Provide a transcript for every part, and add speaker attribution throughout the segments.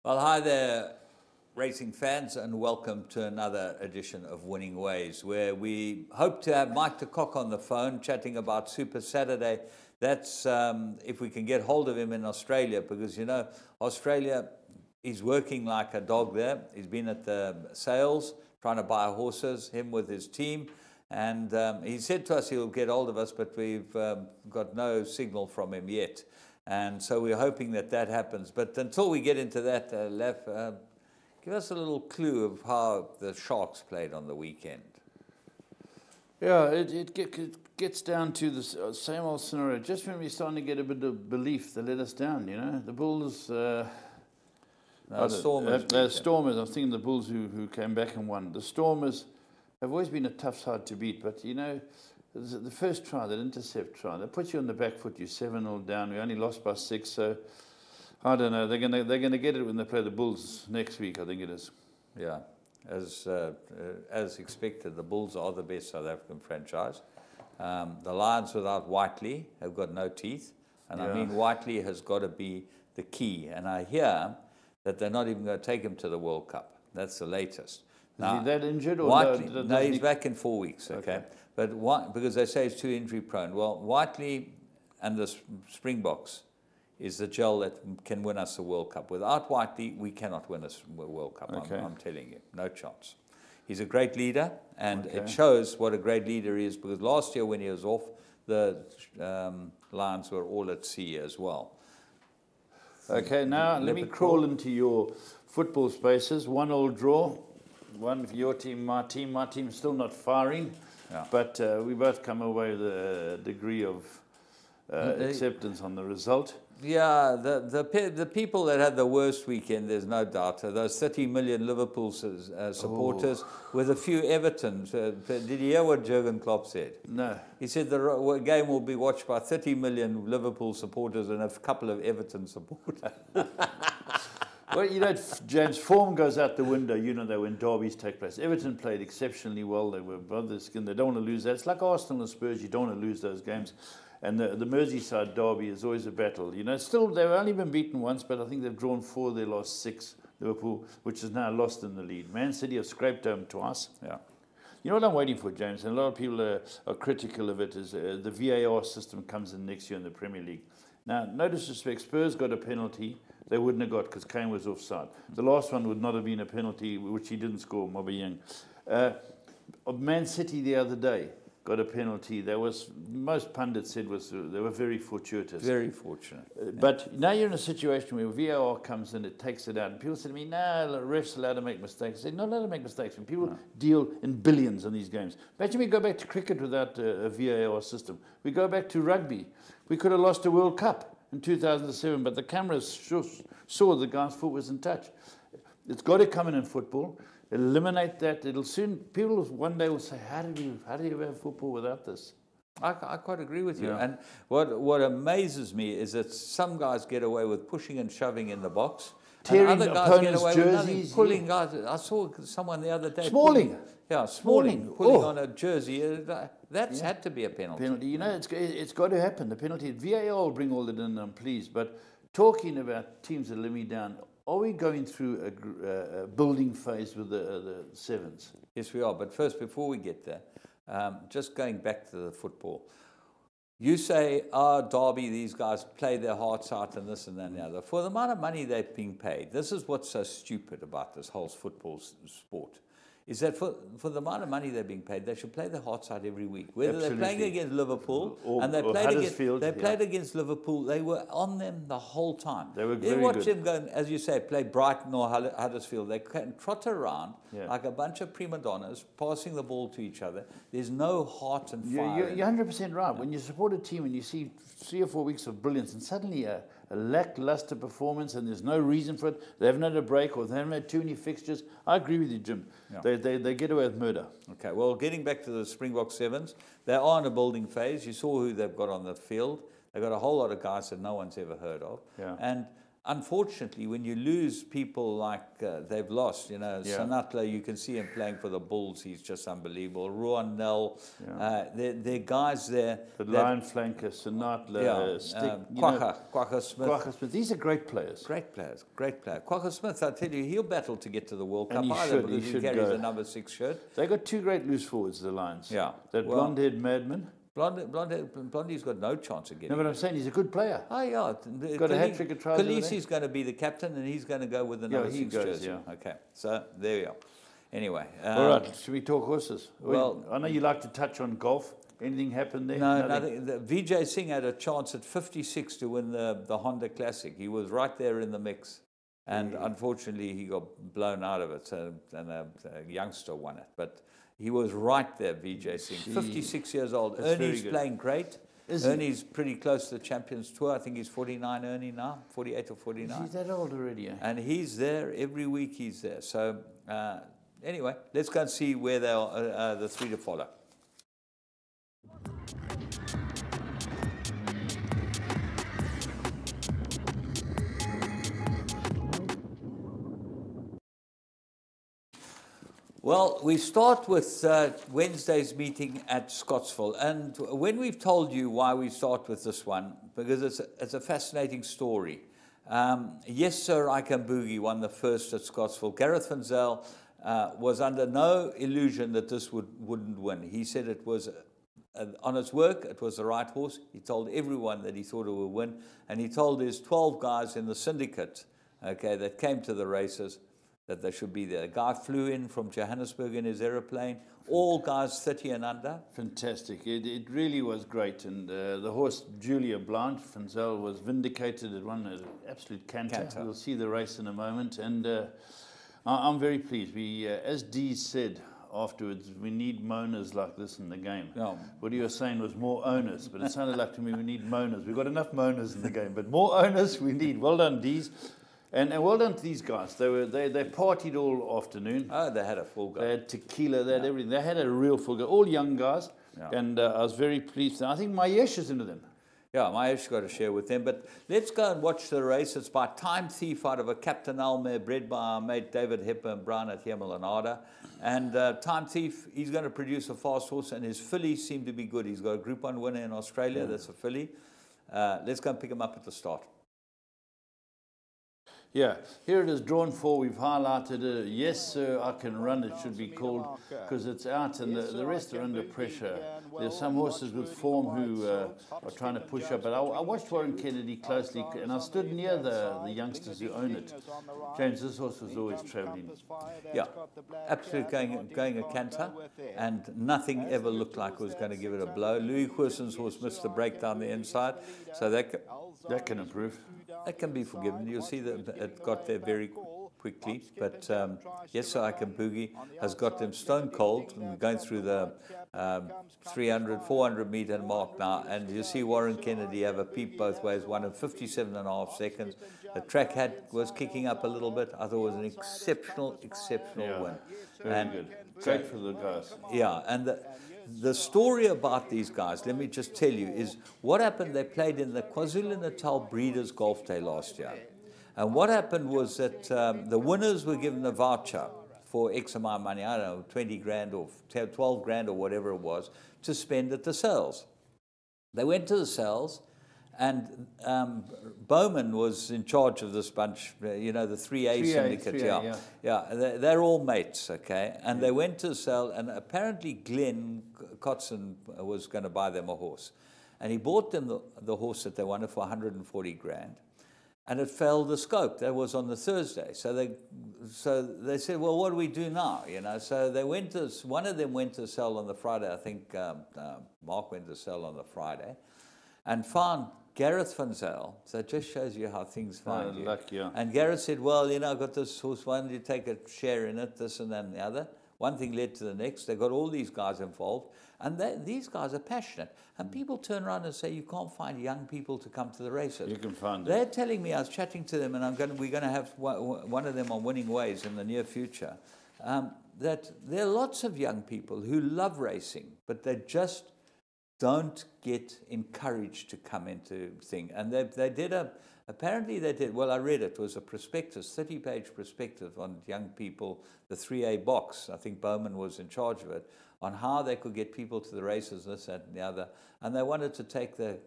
Speaker 1: Well, hi there, racing fans, and welcome to another edition of Winning Ways, where we hope to have Mike de Kock on the phone chatting about Super Saturday. That's if we can get hold of him in Australia, because, you know, Australia, he's working like a dog there. He's been at the sales, trying to buy horses, him with his team. And he said to us he'll get hold of us, but we've got no signal from him yet. And so we're hoping that that happens. But until we get into that, Lef, give us a little clue of how the Sharks played on the weekend.
Speaker 2: Yeah, it gets down to the same old scenario. Just when we're starting to get a bit of belief, they let us down, you know. The Bulls... Stormers, I was thinking the Bulls who came back and won. The Stormers have always been a tough side to beat, but, you know, the first try, that intercept try, they put you on the back foot, you're 7-0 down, we only lost by 6, so I don't know, they're gonna get it when they play the Bulls next week, I think it is.
Speaker 1: Yeah, as expected, the Bulls are the best South African franchise. The Lions without Whiteley have got no teeth, and I mean Whiteley has got to be the key, and I hear that they're not even going to take him to the World Cup. That's the latest.
Speaker 2: Now, is he that injured? Or
Speaker 1: Whiteley, no, he's back in 4 weeks, okay? But because they say he's too injury prone. Well, Whiteley and the Springboks is the gel that can win us the World Cup. Without Whiteley, we cannot win a World Cup, I'm telling you. No chance. He's a great leader, and it shows what a great leader he is, because last year when he was off, the Lions were all at sea as well.
Speaker 2: Okay, now let me crawl into your football spaces. 1-1 draw, one for your team, my team. My team's still not firing, but we both come away with a degree of acceptance on the result.
Speaker 1: Yeah, the people that had the worst weekend, there's no doubt, those 30 million Liverpool supporters with a few Everton. Did you hear what Jurgen Klopp said?
Speaker 2: No.
Speaker 1: He said the game will be watched by 30 million Liverpool supporters and a couple of Everton supporters.
Speaker 2: Well, you know, James, form goes out the window, you know, when derbies take place. Everton played exceptionally well. They were above their skin. They don't want to lose that. It's like Arsenal and Spurs. You don't want to lose those games. And the Merseyside derby is always a battle. You know, still, they've only been beaten once, but I think they've drawn 4 of their last 6, Liverpool, which is now lost in the lead. Man City have scraped home twice. Yeah. You know what I'm waiting for, James, and a lot of people are critical of it, is the VAR system comes in next year in the Premier League. Now, no disrespect, Spurs got a penalty they wouldn't have got because Kane was offside. The last one would not have been a penalty, which he didn't score, Mobiyang. Man City the other day got a penalty. Most pundits said they were very fortuitous.
Speaker 1: Very fortunate.
Speaker 2: But now you're in a situation where VAR comes in, it takes it out. And people say to me, no, the ref's allowed to make mistakes. I say, not allowed to make mistakes. And people deal in billions in these games. Imagine we go back to cricket without a VAR system. We go back to rugby. We could have lost a World Cup in 2007, but the cameras saw the guy's foot was in touch. It's got to come in football. Eliminate that. It'll soon. People one day will say, "How do you have football without this?"
Speaker 1: I quite agree with you. And what amazes me is that some guys get away with pushing and shoving in the box,
Speaker 2: tearing
Speaker 1: and other guys get away with nothing,
Speaker 2: jerseys,
Speaker 1: pulling guys. I saw someone the other day.
Speaker 2: Smalling.
Speaker 1: Smalling pulling on a jersey. That's had to be a penalty.
Speaker 2: You know, it's got to happen. The penalty. VAR will bring all that in. I'm pleased. But talking about teams that let me down. Are we going through a building phase with the sevens?
Speaker 1: Yes, we are. But first, before we get there, just going back to the football. You say, Derby, these guys play their hearts out and this and that and the other. For the amount of money they're being paid, this is what's so stupid about this whole football sport. Is that for the amount of money they're being paid, they should play their hearts out every week. Whether they're playing against Liverpool and they played against Liverpool, they were on them the whole time.
Speaker 2: They were very good.
Speaker 1: You watch them go, as you say, play Brighton or Huddersfield. They can trot around like a bunch of prima donnas, passing the ball to each other. There's no heart and fire.
Speaker 2: You're 100% right. When you support a team and you see 3 or 4 weeks of brilliance and suddenly a lackluster performance and there's no reason for it, they haven't had a break or they haven't had too many fixtures, I agree with you, Jim. They get away with murder.
Speaker 1: Okay, well, getting back to the Springbok Sevens, they are in a building phase. You saw who they've got on the field. They've got a whole lot of guys that no one's ever heard of. And unfortunately, when you lose people like they've lost, you know, Sanatla, you can see him playing for the Bulls. He's just unbelievable. Ruan Nel, they're guys there.
Speaker 2: The line flanker, Sanatla,
Speaker 1: Quagga Smith.
Speaker 2: These are great players.
Speaker 1: Great players, great player. Quagga Smith, I tell you, he'll battle to get to the World Cup
Speaker 2: And
Speaker 1: either because he carries
Speaker 2: go.
Speaker 1: the number 6 shirt.
Speaker 2: They got 2 great loose forwards, the Lions.
Speaker 1: Yeah.
Speaker 2: That blonde-haired madman.
Speaker 1: Blondie's got no chance of getting.
Speaker 2: No, but I'm saying he's a good player.
Speaker 1: Oh, yeah.
Speaker 2: Got a hat-trick at trials.
Speaker 1: Khaleesi's going to be the captain, and he's going to go with the number 6 jersey.
Speaker 2: Yeah.
Speaker 1: Okay, so there we are. Anyway.
Speaker 2: All right, should we talk horses?
Speaker 1: Well,
Speaker 2: I know you like to touch on golf. Anything happened there?
Speaker 1: No, nothing. Vijay Singh had a chance at 56 to win the Honda Classic. He was right there in the mix. And unfortunately, he got blown out of it, and a youngster won it. But he was right there, Vijay Singh. 56 years old. Ernie's playing great. Ernie's pretty close to the Champions Tour. I think he's 49, Ernie now, 48 or 49.
Speaker 2: He's that old already, eh?
Speaker 1: And he's there every week. He's there. So anyway, let's go and see where they are, the 3 to follow. Well, we start with Wednesday's meeting at Scottsville. And when we've told you why we start with this one, because it's a fascinating story. Yes, Sir, I Can Boogie won the first at Scottsville. Gareth Van Zyl was under no illusion that this wouldn't win. He said it was, on its work, it was the right horse. He told everyone that he thought it would win. And he told his 12 guys in the syndicate, okay, that came to the races, that they should be there. A guy flew in from Johannesburg in his aeroplane, all guys 30 and under.
Speaker 2: Fantastic. It really was great. And the horse, Julia Blanche, Van Zyl, was vindicated. It won an absolute canter. We'll see the race in a moment. And I'm very pleased. We, as Dee said afterwards, we need moaners like this in the game.
Speaker 1: Yeah.
Speaker 2: What you were saying was more owners, but it sounded like to me we need moaners. We've got enough moaners in the game, but more owners we need. Well done, Dees. And well done to these guys. They partied all afternoon.
Speaker 1: Oh, they had a full go.
Speaker 2: They had tequila, they had everything. They had a real full go. All young guys. Yeah. And I was very pleased. I think Mayesh is into them.
Speaker 1: Yeah, Mayesh got to share with them. But let's go and watch the race. It's by Time Thief out of a Captain Almere, bred by our mate David Hepburn Brown at Hemelanada. And Time Thief, he's going to produce a fast horse, and his fillies seem to be good. He's got a Group 1 winner in Australia. That's a filly. Let's go and pick him up at the start.
Speaker 2: Yeah, here it is, drawn 4. We've highlighted it. Yes, Sir, I Can Run, it should be called, because it's out, and the rest are under pressure. There's some horses with form who are trying to push up. But I watched Warren Kennedy closely, and I stood near the youngsters who own it. James, this horse was always travelling.
Speaker 1: Yeah, absolutely going a canter, and nothing ever looked like it was going to give it a blow. Louis Querson's horse missed the break down the inside, so that
Speaker 2: can improve.
Speaker 1: That can be forgiven. You'll see that it got there very quickly. But Yes, Sir, I Can Boogie has got them stone cold and going through the 300, 400 meter mark now. And you see Warren Kennedy have a peep both ways, won in 57.5 seconds. The track was kicking up a little bit. I thought it was an exceptional win.
Speaker 2: Very good. Great for the guys.
Speaker 1: Yeah, and the story about these guys, let me just tell you, is what happened. They played in the KwaZulu-Natal Breeders' Golf Day last year. And what happened was that the winners were given a voucher for X amount of money, I don't know, 20 grand or 12 grand or whatever it was, to spend at the sales. They went to the sales, and Bowman was in charge of this bunch, you know, the 3A syndicate. They're all mates, okay? And they went to the sale, and apparently Glenn Kotson was going to buy them a horse. And he bought them the horse that they wanted for 140 grand. And it failed the scope. That was on the Thursday. So they said, well, what do we do now? You know, so they went to, one of them went to sell on the Friday. I think Mark went to sell on the Friday, and found Gareth Van Zyl. So it just shows you how things find you.
Speaker 2: Luck, yeah.
Speaker 1: And Gareth said, well, you know, I've got this horse. Why don't you take a share in it, this and that and the other? One thing led to the next. They got all these guys involved. And these guys are passionate. And people turn around and say, you can't find young people to come to the races.
Speaker 2: You can find
Speaker 1: them. They're telling me, I was chatting to them, and we're going to have one of them on Winning Ways in the near future, that there are lots of young people who love racing, but they just don't get encouraged to come into thing. And they did a Apparently they did. Well, I read it. It was a prospectus, 30-page prospectus on young people, the 3A box. I think Bowman was in charge of it, on how they could get people to the races, this, that, and the other. And they wanted to take the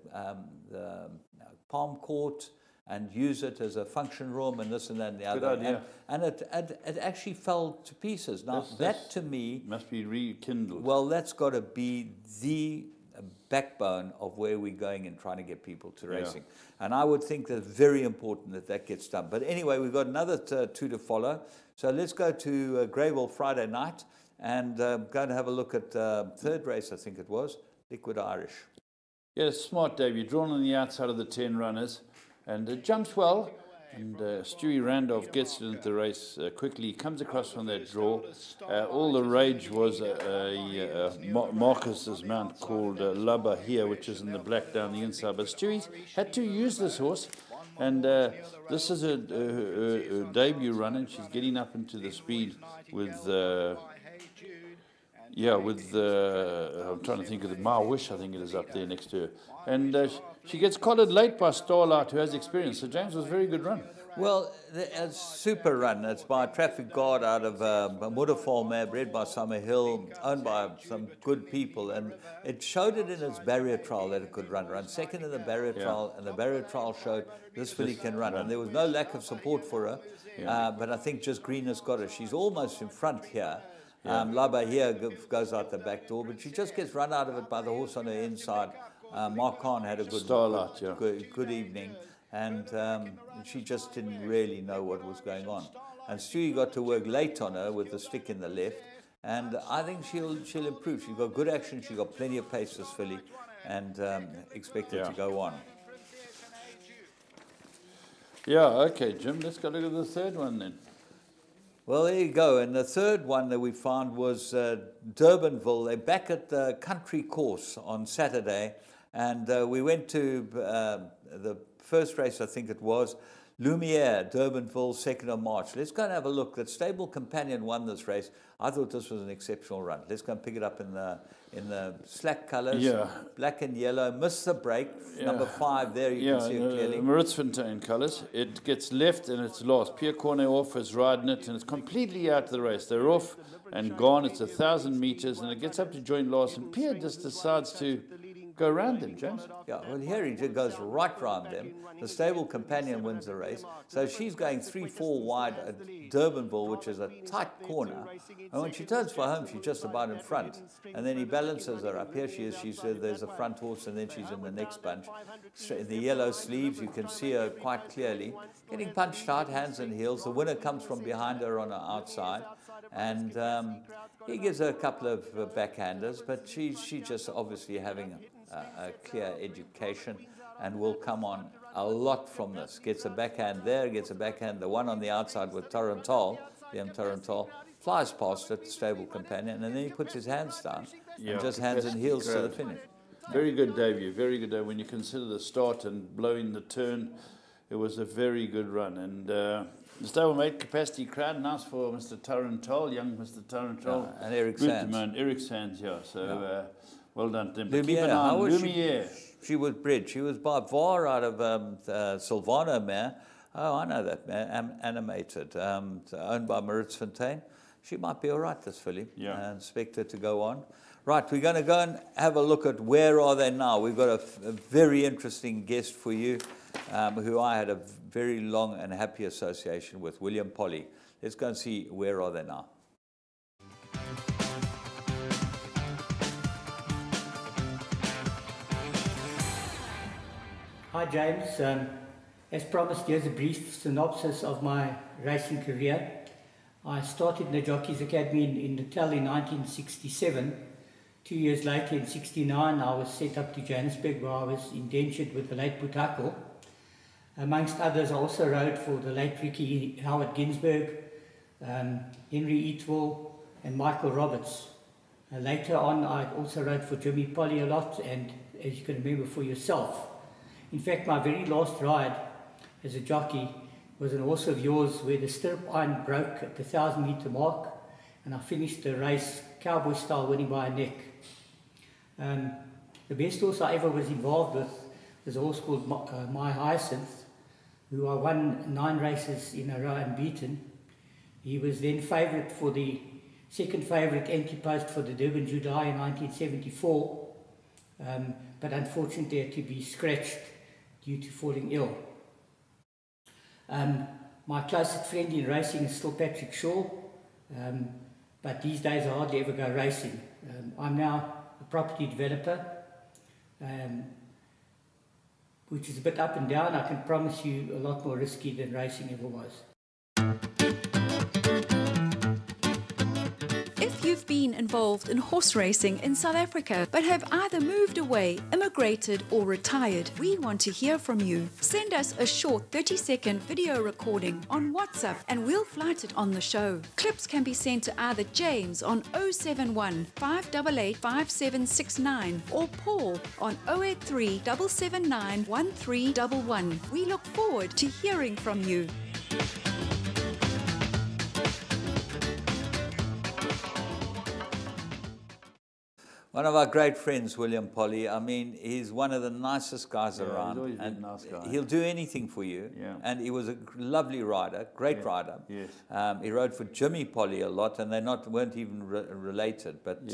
Speaker 1: Palm Court and use it as a function room and this and that and the other.
Speaker 2: Good idea.
Speaker 1: And it actually fell to pieces. Now, that to me...
Speaker 2: must be rekindled.
Speaker 1: Well, that's got to be the backbone of where we're going and trying to get people to racing. And I would think that it's very important that that gets done. But anyway, we've got another two to follow. So let's go to Greyville Friday night and go and have a look at third race, I think it was, Liquid Irish.
Speaker 2: Yeah, smart debut, drawn on the outside of the 10 runners, and jumps well. And Stewie Randolph gets into the race quickly. He comes across from that draw. All the rage was Marcus's mount called Lubba here, which is in the black down the inside. But Stewie's had to use this horse. And this is a debut run, and she's getting up into the speed with... I'm trying to think of My Wish, I think it is up there next to her. And she gets collared late by Starlight, who has experience. So James was a very good run.
Speaker 1: Well, a super run. It's by a traffic guard out of a Mudafall mare, bred by Summer Hill, owned by some good people. And it showed it in its barrier trial that it could run. Run second in the barrier trial, and the barrier trial showed this filly can run. And there was no lack of support for her. But I think just Green has got her. She's almost in front here. Lubba here goes out the back door, but she just gets run out of it by the horse on her inside. Mark Khan had a good evening, and she just didn't really know what was going on. And Stewie got to work late on her with the stick in the left, and I think she'll improve. She's got good action, she's got plenty of pace, this filly, and expect her to go on.
Speaker 2: Yeah, okay, Jim, let's go look at the third one then.
Speaker 1: Well, there you go. And the third one that we found was Durbanville. They're back at the country course on Saturday. And we went to the first race, I think it was, Lumiere, Durbanville, 2nd of March. Let's go and have a look. That Stable Companion won this race. I thought this was an exceptional run. Let's go and pick it up in the slack colours, black and yellow. Missed the break, number 5 there, you can see it clearly.
Speaker 2: Maritzfontein colours. It gets left and it's lost. Pierre Cornet is riding it and it's completely out of the race. They're off and gone. It's 1,000 metres and it gets up to joint last. And Pierre just decides to go around them, James.
Speaker 1: Yeah, well, here he goes right round them. The Stable Companion wins the race. So she's going 3-4 wide at Durbanville, which is a tight corner. And when she turns for home, she's just about in front. And then he balances her up. Here she is. There's a front horse, and then she's in the next bunch. In the yellow sleeves, you can see her quite clearly. Getting punched out, hands and heels. The winner comes from behind her on her outside. And he gives her a couple of backhanders, but she's just obviously having a clear education and will come on a lot from this. Gets a backhand there, gets a backhand. The one on the outside with Tarantal, flies past it, Stable Companion, and then he puts his hands down and just hands and heels to the finish.
Speaker 2: Very good debut, very good debut. When you consider the start and blowing the turn, it was a very good run. And the stablemate capacity crowd, nice for Mr. Tarantal, young Mr. Tarantal.
Speaker 1: And Eric Sands.
Speaker 2: Eric Sands, So well done to him.
Speaker 1: Lumiere,
Speaker 2: how was Lumiere?
Speaker 1: She was bred. She was by VAR out of Silvano mare. Oh, I know that mare. Animated, owned by Maritzfontein. She might be all right, this filly. And expect her to go on. Right, we're going to go and have a look at where are they now. We've got a very interesting guest for you, who I had a very long and happy association with, William Polly. Let's go and see where are they now.
Speaker 3: Hi James, as promised, here's a brief synopsis of my racing career. I started in the Jockeys Academy in Natal in 1967. 2 years later, in 1969, I was sent up to Johannesburg, where I was indentured with the late Butako. Amongst others, I also rode for the late Ricky Howard Ginsberg, Henry Eatwell and Michael Roberts. Later on, I also rode for Jimmy Polly a lot, and as you can remember, for yourself. In fact, my very last ride as a jockey was an horse of yours where the stirrup iron broke at the 1,000-metre mark, and I finished the race cowboy style, winning by a neck. The best horse I ever was involved with was a horse called My Hyacinth, who I won 9 races in a row unbeaten. He was then favourite for the second favourite empty post for the Durban July in 1974, but unfortunately had to be scratched due to falling ill. My closest friend in racing is still Patrick Shaw, but these days I hardly ever go racing. I'm now a property developer, which is a bit up and down. I can promise you a lot more risky than racing ever was.
Speaker 4: If you've been involved in horse racing in South Africa but have either moved away, immigrated or retired, we want to hear from you. Send us a short 30-second video recording on WhatsApp and we'll flight it on the show. Clips can be sent to either James on 071 588 5769 or Paul on 083 779 1311. We look forward to hearing from you.
Speaker 1: One of our great friends, William Polly, I mean, he's one of the nicest guys around.
Speaker 2: He's always been
Speaker 1: and
Speaker 2: a nice guy.
Speaker 1: He'll do anything for you.
Speaker 2: Yeah.
Speaker 1: And he was a lovely rider, great rider.
Speaker 2: Yes.
Speaker 1: He rode for Jimmy Polly a lot, and they weren't even related. But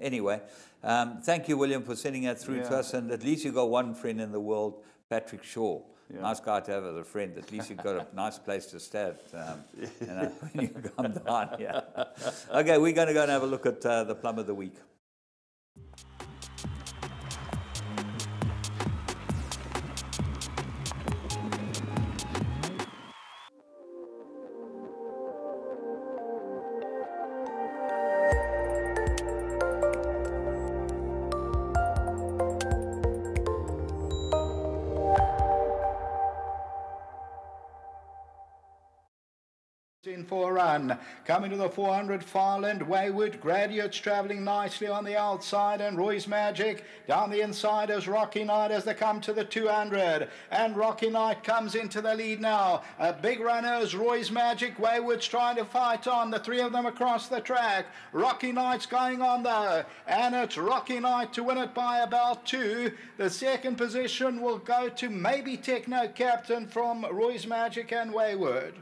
Speaker 1: anyway, thank you, William, for sending that through to us. And at least you got one friend in the world, Patrick Shaw. Yeah. Nice guy to have as a friend. At least you've got a nice place to stay you know, when you come down here. Okay, we're going to go and have a look at the plum of the week.
Speaker 5: In for a run, coming to the 400 Farland, Wayward, Graduates travelling nicely on the outside, and Roy's Magic down the inside as Rocky Knight as they come to the 200, and Rocky Knight comes into the lead now. A big runner is Roy's Magic. Wayward's trying to fight on, the 3 of them across the track. Rocky Knight's going on though, and it's Rocky Knight to win it by about 2. The second position will go to maybe Techno Captain from Roy's Magic and Wayward.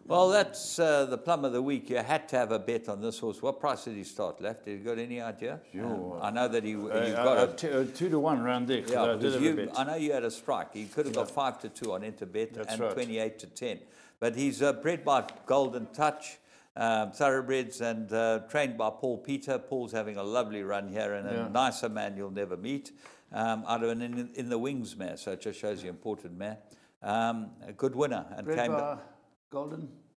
Speaker 1: Well, that's the plum of the week. You had to have a bet on this horse. What price did he start, Left? Did you got any idea?
Speaker 2: Sure.
Speaker 1: I know that you got a
Speaker 2: 2 to 1 round there.
Speaker 1: Yeah, I know you had a strike. He could have got 5 to 2 on Interbet.
Speaker 2: That's
Speaker 1: and
Speaker 2: right.
Speaker 1: 28 to 10. But he's bred by Golden Touch, thoroughbreds, and trained by Paul Peter. Paul's having a lovely run here, and a nicer man you'll never meet. Out of an in the wings mare, so it just shows you important mare. A good winner, and
Speaker 2: Bred
Speaker 1: came
Speaker 2: by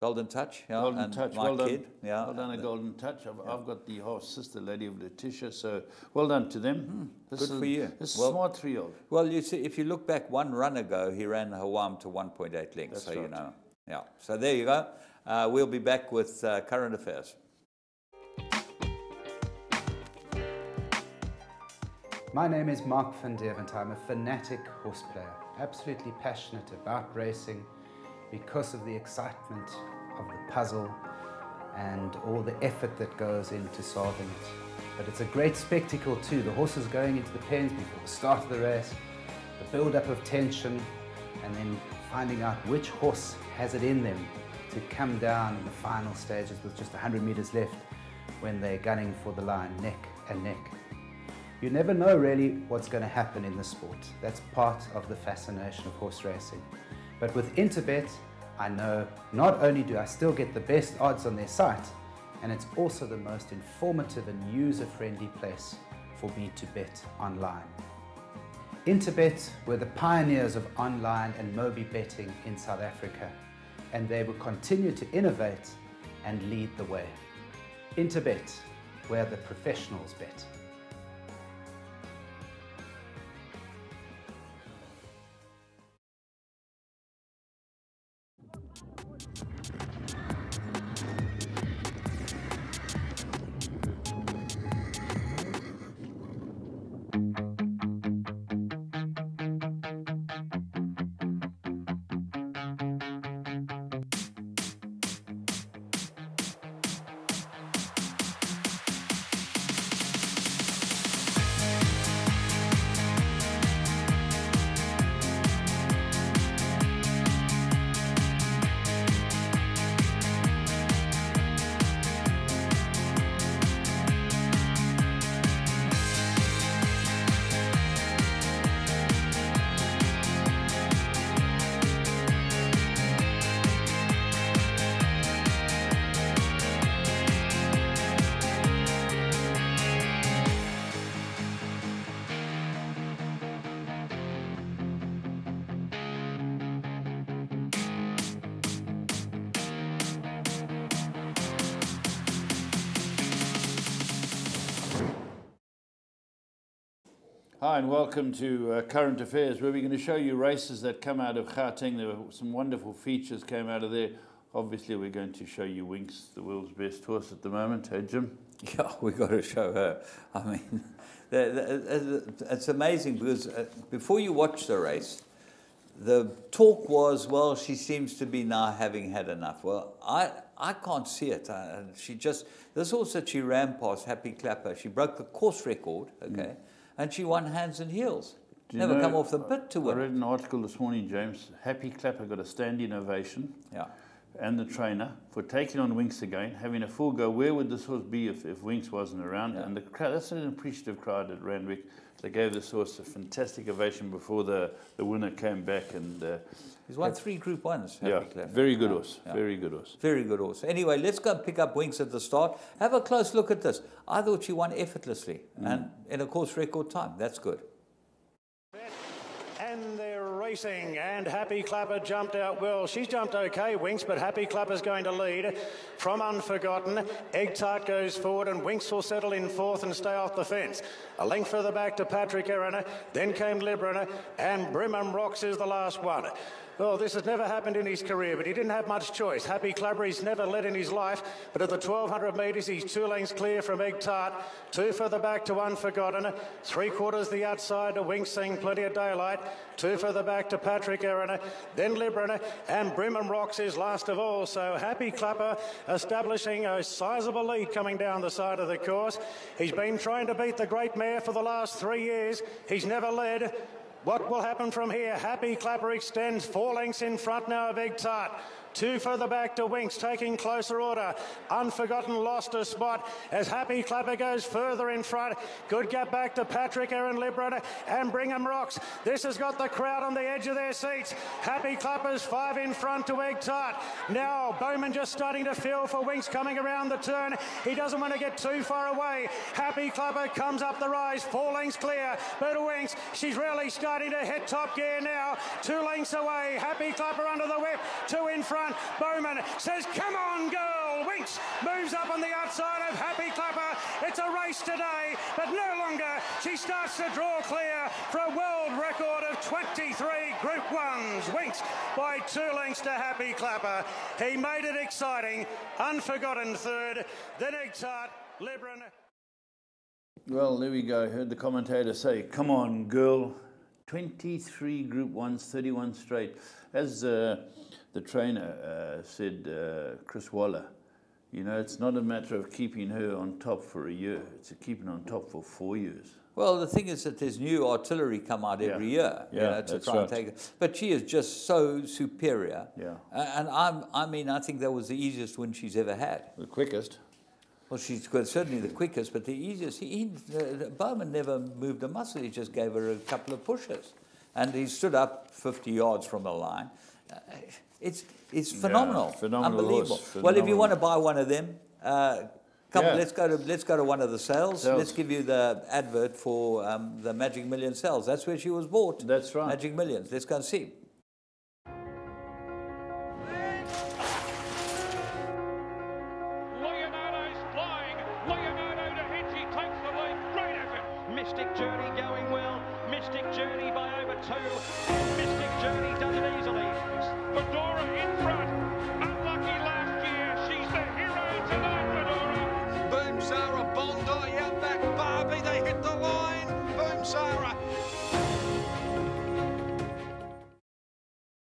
Speaker 1: Golden Touch, yeah,
Speaker 2: Golden
Speaker 1: and
Speaker 2: Touch,
Speaker 1: my
Speaker 2: well done.
Speaker 1: kid, yeah.
Speaker 2: Well done, a Golden Touch. I've got the half sister, Lady of Letitia, so well done to them.
Speaker 1: Good for you.
Speaker 2: This is a smart 3-year-old.
Speaker 1: Well, you see, if you look back 1 run ago, he ran Hawam to 1.8 lengths,
Speaker 2: That's
Speaker 1: so
Speaker 2: right.
Speaker 1: you know. Yeah, so there you go. We'll be back with current affairs.
Speaker 6: My name is Mark van Devent. I'm a fanatic horse player, absolutely passionate about racing because of the excitement of the puzzle and all the effort that goes into solving it. But it's a great spectacle too. The horses going into the pens before the start of the race, the build-up of tension, and then finding out which horse has it in them to come down in the final stages with just 100 meters left when they're gunning for the line, neck and neck. You never know really what's going to happen in the sport. That's part of the fascination of horse racing. But with Interbet, I know not only do I still get the best odds on their site, and it's also the most informative and user-friendly place for me to bet online. Interbet were the pioneers of online and Mobi betting in South Africa, and they will continue to innovate and lead the way. Interbet, where the professionals bet.
Speaker 2: Hi and welcome to Current Affairs, where we're going to show you races that come out of Gauteng. There were some wonderful features came out of there. Obviously, we're going to show you Winx, the world's best horse at the moment. Hey, Jim?
Speaker 1: Yeah, we've got to show her. I mean, it's amazing because before you watch the race, the talk was, well, she seems to be now having had enough. Well, I can't see it. This horse that she ran past, Happy Clapper, she broke the course record, okay, and she won hands and heels. Never come off the bit to win.
Speaker 2: I read an article this morning, James. Happy Clapper got a standing ovation.
Speaker 1: Yeah.
Speaker 2: And the trainer for taking on Winx again, having a full go. Where would this horse be if Winx wasn't around? Yeah. And the crowd, that's an appreciative crowd at Randwick. They gave this horse a fantastic ovation before the winner came back. And
Speaker 1: he's won 3 Group 1s.
Speaker 2: Yeah, very good horse. Yeah. Very good horse.
Speaker 1: Very good horse. Anyway, let's go and pick up Winx at the start. Have a close look at this. I thought she won effortlessly and in a course record time. That's good.
Speaker 7: And they're racing, and Happy Clapper jumped out well. She's jumped okay, Winx, but Happy Clapper's going to lead from Unforgotten. Egg Tart goes forward, and Winx will settle in 4th and stay off the fence. A length further back to Patrick Erina, then came Librina, and Brimham Rocks is the last one. Well, this has never happened in his career, but he didn't have much choice. Happy Clapper, he's never led in his life, but at the 1,200 metres, he's 2 lengths clear from Egg Tart, 2 further back to Unforgotten, 3/4 the outside to Winx, seeing plenty of daylight, 2 further back to Patrick Erina, then Librina, and Brimham Rocks is last of all. So Happy Clapper establishing a sizable lead coming down the side of the course. He's been trying to beat the great mare for the last 3 years. He's never led. What will happen from here? Happy Clapper extends 4 lengths in front now of Egg Tart. 2 further back to Winx, taking closer order. Unforgotten lost a spot as Happy Clapper goes further in front. Good gap back to Patrick, Aaron Librina, and Brimham Rocks. This has got the crowd on the edge of their seats. Happy Clapper's 5 in front to Egg Tart. Now Bowman just starting to feel for Winx coming around the turn. He doesn't want to get too far away. Happy Clapper comes up the rise, 4 lengths clear. But Winx, she's really starting to hit top gear now. 2 lengths away. Happy Clapper under the whip. 2 in front. Bowman says, come on, girl. Winx moves up on the outside of Happy Clapper. It's a race today, but no longer. She starts to draw clear for a world record of 23 Group 1s. Winx by 2 lengths to Happy Clapper. He made it exciting. Unforgotten 3rd, then Egg Tart, Libran.
Speaker 2: Well, there we go. Heard the commentator say, come on, girl. 23 Group 1s, 31 straight. As the trainer said, Chris Waller, you know, it's not a matter of keeping her on top for a year. It's keeping her on top for 4 years.
Speaker 1: Well, the thing is that there's new artillery come out every year, you know, to try and take it. But she is just so superior.
Speaker 2: Yeah.
Speaker 1: And I think that was the easiest win she's ever had.
Speaker 2: The quickest.
Speaker 1: Well, she's certainly the quickest, but the easiest. Bowman never moved a muscle. He just gave her a couple of pushes. And he stood up 50 yards from the line. It's phenomenal.
Speaker 2: Yeah, phenomenal
Speaker 1: unbelievable.
Speaker 2: Horse,
Speaker 1: well, if you want to buy one of them, let's go to one of the sales. Let's give you the advert for the Magic Million sales. That's where she was bought.
Speaker 2: That's right.
Speaker 1: Magic Millions. Let's go and see.
Speaker 8: Leonardo's flying. Leonardo to Hitchy takes the lead. Great effort. Mystic Journey going well. Mystic Journey by over 2. And Mystic Journey does it easily. Fedora in front. Unlucky last year. She's the hero tonight, Fedora.
Speaker 9: Boom Sarah, Bondi out back. Barbie, they hit the line. Boom Sarah.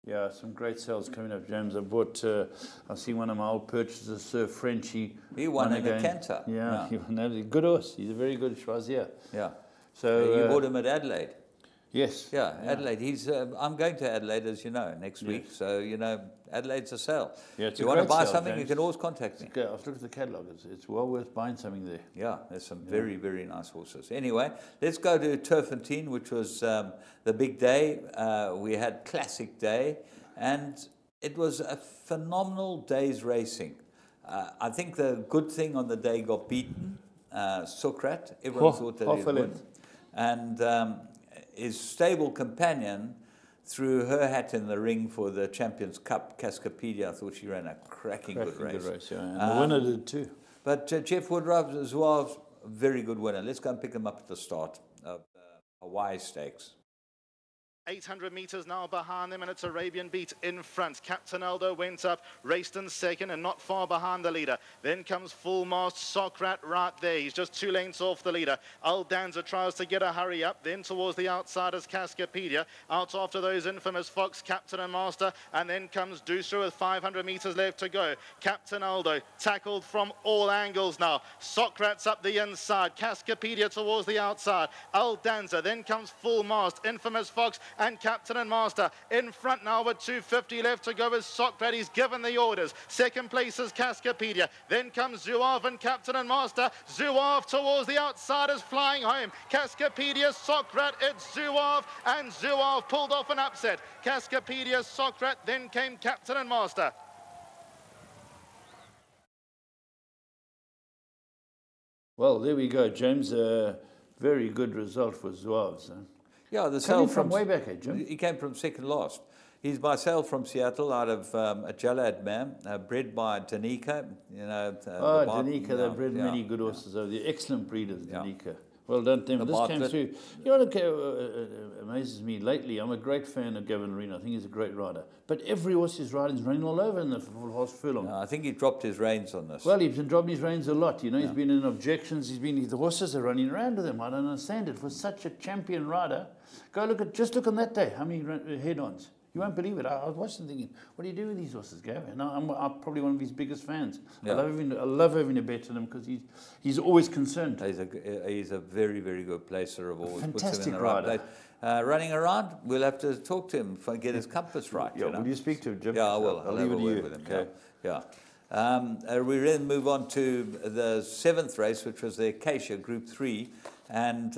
Speaker 2: Yeah, some great sales coming up, James. I see one of my old purchasers, Sir Frenchie.
Speaker 1: He won in the Canter.
Speaker 2: Yeah, he won. A good horse. He's a very good Schwazier.
Speaker 1: Yeah.
Speaker 2: So
Speaker 1: you bought him at Adelaide.
Speaker 2: Yes.
Speaker 1: Yeah, Adelaide. I'm going to Adelaide, as you know, next week. So, you know, Adelaide's a sale.
Speaker 2: Yeah,
Speaker 1: if you want to buy something, James, you can always contact me.
Speaker 2: I've looked at the catalogue. It's well worth buying something there.
Speaker 1: Yeah, there's some very, very nice horses. Anyway, let's go to Turfentine, which was the big day. We had Classic Day, and it was a phenomenal day's racing. I think the good thing on the day got beaten. Sokrat, everyone thought that he'd win. And his stable companion threw her hat in the ring for the Champions Cup. Cascapedia, I thought she ran a cracking good race.
Speaker 2: Yeah. And the winner did too.
Speaker 1: But Jeff Woodruff as well, a very good winner. Let's go and pick him up at the start. Hawaii Stakes.
Speaker 5: 800 metres now behind them, and it's Arabian Beat in front. Captain Aldo went up, raced in second and not far behind the leader. Then comes Full Mast, Socrat right there. He's just 2 lengths off the leader. Aldanza tries to get a hurry up. Then towards the outside is Cascapedia. Out after those infamous Fox, Captain and Master. And then comes Dusra with 500 metres left to go. Captain Aldo tackled from all angles now. Socrat's up the inside. Cascapedia towards the outside. Aldanza. Then comes Full Mast, infamous Fox, and Captain and Master in front now with 250 left to go as Socrat. He's given the orders. Second place is Cascapedia. Then comes Zouave and Captain and Master. Zouave towards the outside is flying home. Cascapedia, Socrat, it's Zouave, and Zouave pulled off an upset. Cascapedia, Socrat, then came Captain and Master.
Speaker 2: Well, there we go, James. Very good result for Zouave.
Speaker 1: Yeah, the
Speaker 2: Coming
Speaker 1: sale
Speaker 2: from way back, Jim?
Speaker 1: He came from second last. He's by sale from Seattle out of a Jalad mare, bred by Danica. You know,
Speaker 2: Danica, they've bred many good horses over there. Excellent breeders, Danica. Well done, Tim. This came through. You know what amazes me lately? I'm a great fan of Gavin Arena. I think he's a great rider. But every horse he's riding is running all over in the horse furlong.
Speaker 1: No, I think he dropped his reins on this.
Speaker 2: Well, he's been dropping his reins a lot. You know, he's been in objections. The horses are running around with him. I don't understand it. For such a champion rider, just look on that day. How many head-ons? You won't believe it. I was watching thinking, what do you do with these horses, Gavin? I'm probably one of his biggest fans. Yeah. I love having a bet on him because he's always concerned.
Speaker 1: He's a very, very good placer of always.
Speaker 2: Fantastic rider.
Speaker 1: Running around, we'll have to talk to him and get his compass right.
Speaker 2: Yeah, will you speak to him, Jim?
Speaker 1: Yeah, I will.
Speaker 2: I'll leave it to you.
Speaker 1: With him. Okay. Yeah. We then move on to the 7th race, which was the Acacia Group 3. And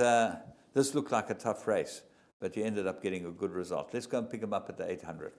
Speaker 1: this looked like a tough race, but you ended up getting a good result. Let's go and pick him up at the 800.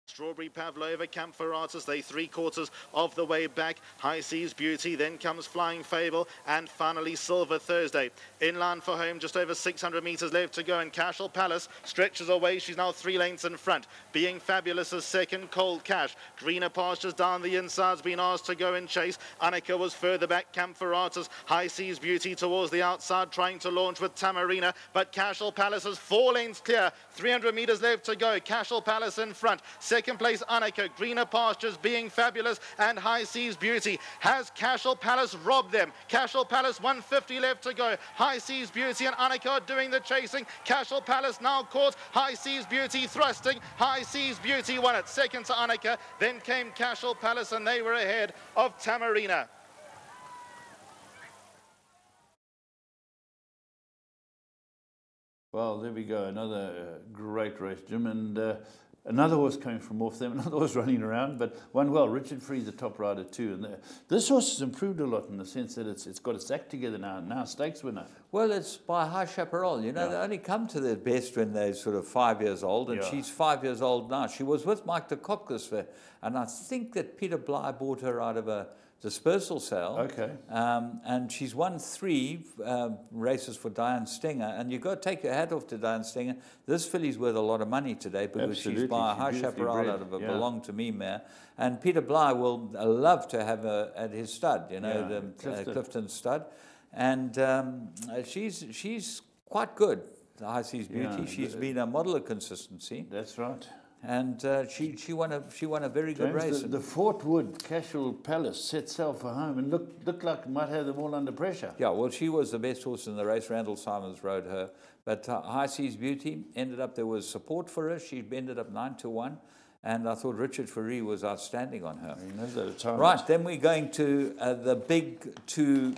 Speaker 5: Strawberry Pavlova, Campharatus, they 3/4 of the way back. High Seas Beauty, then comes Flying Fable, and finally Silver Thursday. In line for home, just over 600 metres left to go, and Cashel Palace stretches away. She's now 3 lengths in front. Being Fabulous is second, Cold Cash. Greener Pastures down the inside's been asked to go and chase. Annika was further back, Campharatus. High Seas Beauty towards the outside, trying to launch with Tamarina, but Cashel Palace is 4 lengths clear. 300 metres left to go. Cashel Palace in front. Second place, Annika. Greener Pastures, Being Fabulous, and High Seas Beauty. Has Cashel Palace robbed them? Cashel Palace, 150 left to go. High Seas Beauty and Annika are doing the chasing. Cashel Palace now caught. High Seas Beauty thrusting. High Seas Beauty won it. Second to Annika. Then came Cashel Palace, and they were ahead of Tamarina.
Speaker 2: Well, there we go. Another great race, Jim. And another horse coming from off them, another horse running around, but won well. Richard Free, the top rider too. And this horse has improved a lot in the sense that it's got its act together now stakes winner.
Speaker 1: Well, it's by High Chaparral. You know, they only come to their best when they're sort of 5 years old, and she's 5 years old now. She was with Mike de Kock this way, and I think that Peter Bly bought her out of a dispersal sale.
Speaker 2: Okay.
Speaker 1: And she's won 3 races for Diane Stenger, and you got to take your hat off to Diane Stenger. This filly's worth a lot of money today because she's by a High Chaparral out of a Belong to Me mare. And Peter Bly will love to have her at his stud, you know, the Clifton stud. And she's quite good, the High Seas Beauty.
Speaker 2: Yeah,
Speaker 1: she's been a model of consistency.
Speaker 2: That's right.
Speaker 1: And she won a very good race.
Speaker 2: The Fort Wood Cashel Palace set sail for home and looked like it might have them all under pressure.
Speaker 1: Yeah, well, she was the best horse in the race. Randall Simons rode her. But High Seas Beauty ended up, there was support for her. She ended up 9-1. And I thought Richard Ferree was outstanding on her.
Speaker 2: He knows that at times.
Speaker 1: Right, then we're going to the big 2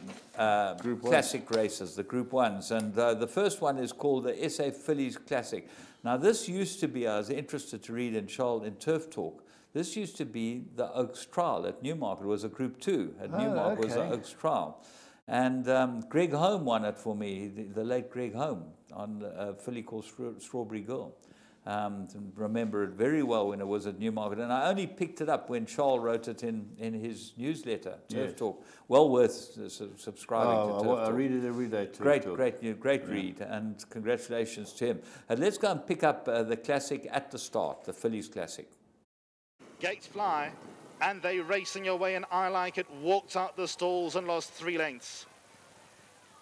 Speaker 1: classic races, the Group 1s. And the first one is called the SA Fillies Classic. Now, this used to be, I was interested to read in Turf Talk, this used to be the Oaks Trial at Newmarket. It was a Group 2 at Newmarket. It was the Oaks Trial. And Greg Home won it for me, the late Greg Home, on a filly called Strawberry Girl. Remember it very well when it was at Newmarket, and I only picked it up when Charles wrote it in his newsletter, Turf Talk. Well worth subscribing to Turf Talk.
Speaker 2: I read it every day.
Speaker 1: Great read, and congratulations to him. And let's go and pick up the classic at the start, the Fillies Classic.
Speaker 5: Gates fly, and they racing away, and I Like It walked out the stalls and lost 3 lengths.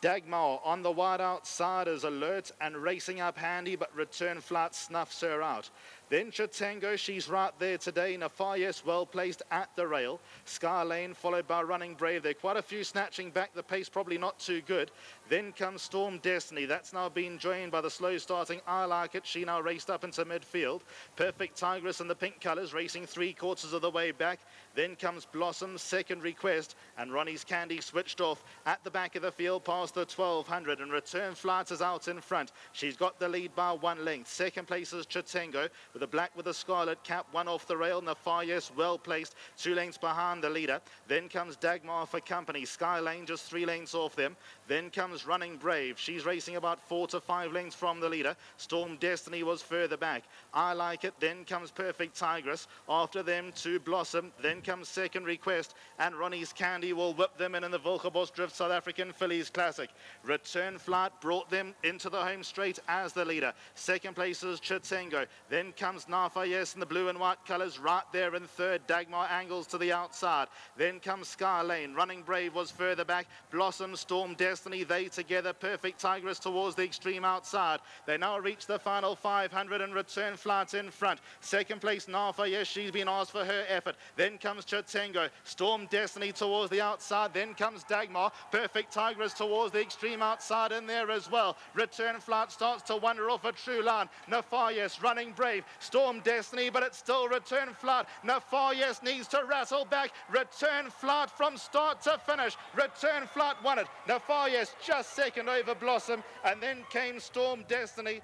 Speaker 5: Dagmar on the wide outside is alert and racing up handy, but Return Flight snuffs her out. Then Chitango, she's right there today. Nefarious, well placed at the rail. Sky Lane followed by Running Brave. There are quite a few snatching back. The pace probably not too good. Then comes Storm Destiny. That's now been joined by the slow starting I Like It. She now raced up into midfield. Perfect Tigress in the pink colours, racing 3/4 of the way back. Then comes Blossom, Second Request, and Ronnie's Candy switched off at the back of the field past the 1200, and Return Flight is out in front. She's got the lead by 1 length. Second place is Chitango with a black with a scarlet cap, 1 off the rail. Nefarious well placed, 2 lengths behind the leader. Then comes Dagmar for company. Sky Lane just 3 lengths off them. Then comes Running Brave. She's racing about 4 to 5 lengths from the leader. Storm Destiny was further back. I Like It. Then comes Perfect Tigress. After them, 2 Blossom. Then comes Second Request, and Ronnie's Candy will whip them in the Wilgebos Drift South African Fillies Classic. Return Flight brought them into the home straight as the leader. Second place is Chitango. Then comes Nafa Yes in the blue and white colours right there in third. Dagmar angles to the outside. Then comes Sky Lane. Running Brave was further back. Blossom, Storm Destiny, they together. Perfect Tigress towards the extreme outside. They now reach the final 500 and Return Flight in front. Second place Nafa Yes, she's been asked for her effort. Then comes Chitango. Storm Destiny towards the outside. Then comes Dagmar. Perfect Tigress towards the extreme outside in there as well. Return Flight starts to wander off a true line. Nefarious, Running Brave, Storm Destiny, but it's still Return Flight. Nefarious needs to wrestle back. Return Flight from start to finish. Return Flight won it. Nefarious just second over Blossom, and then came Storm Destiny.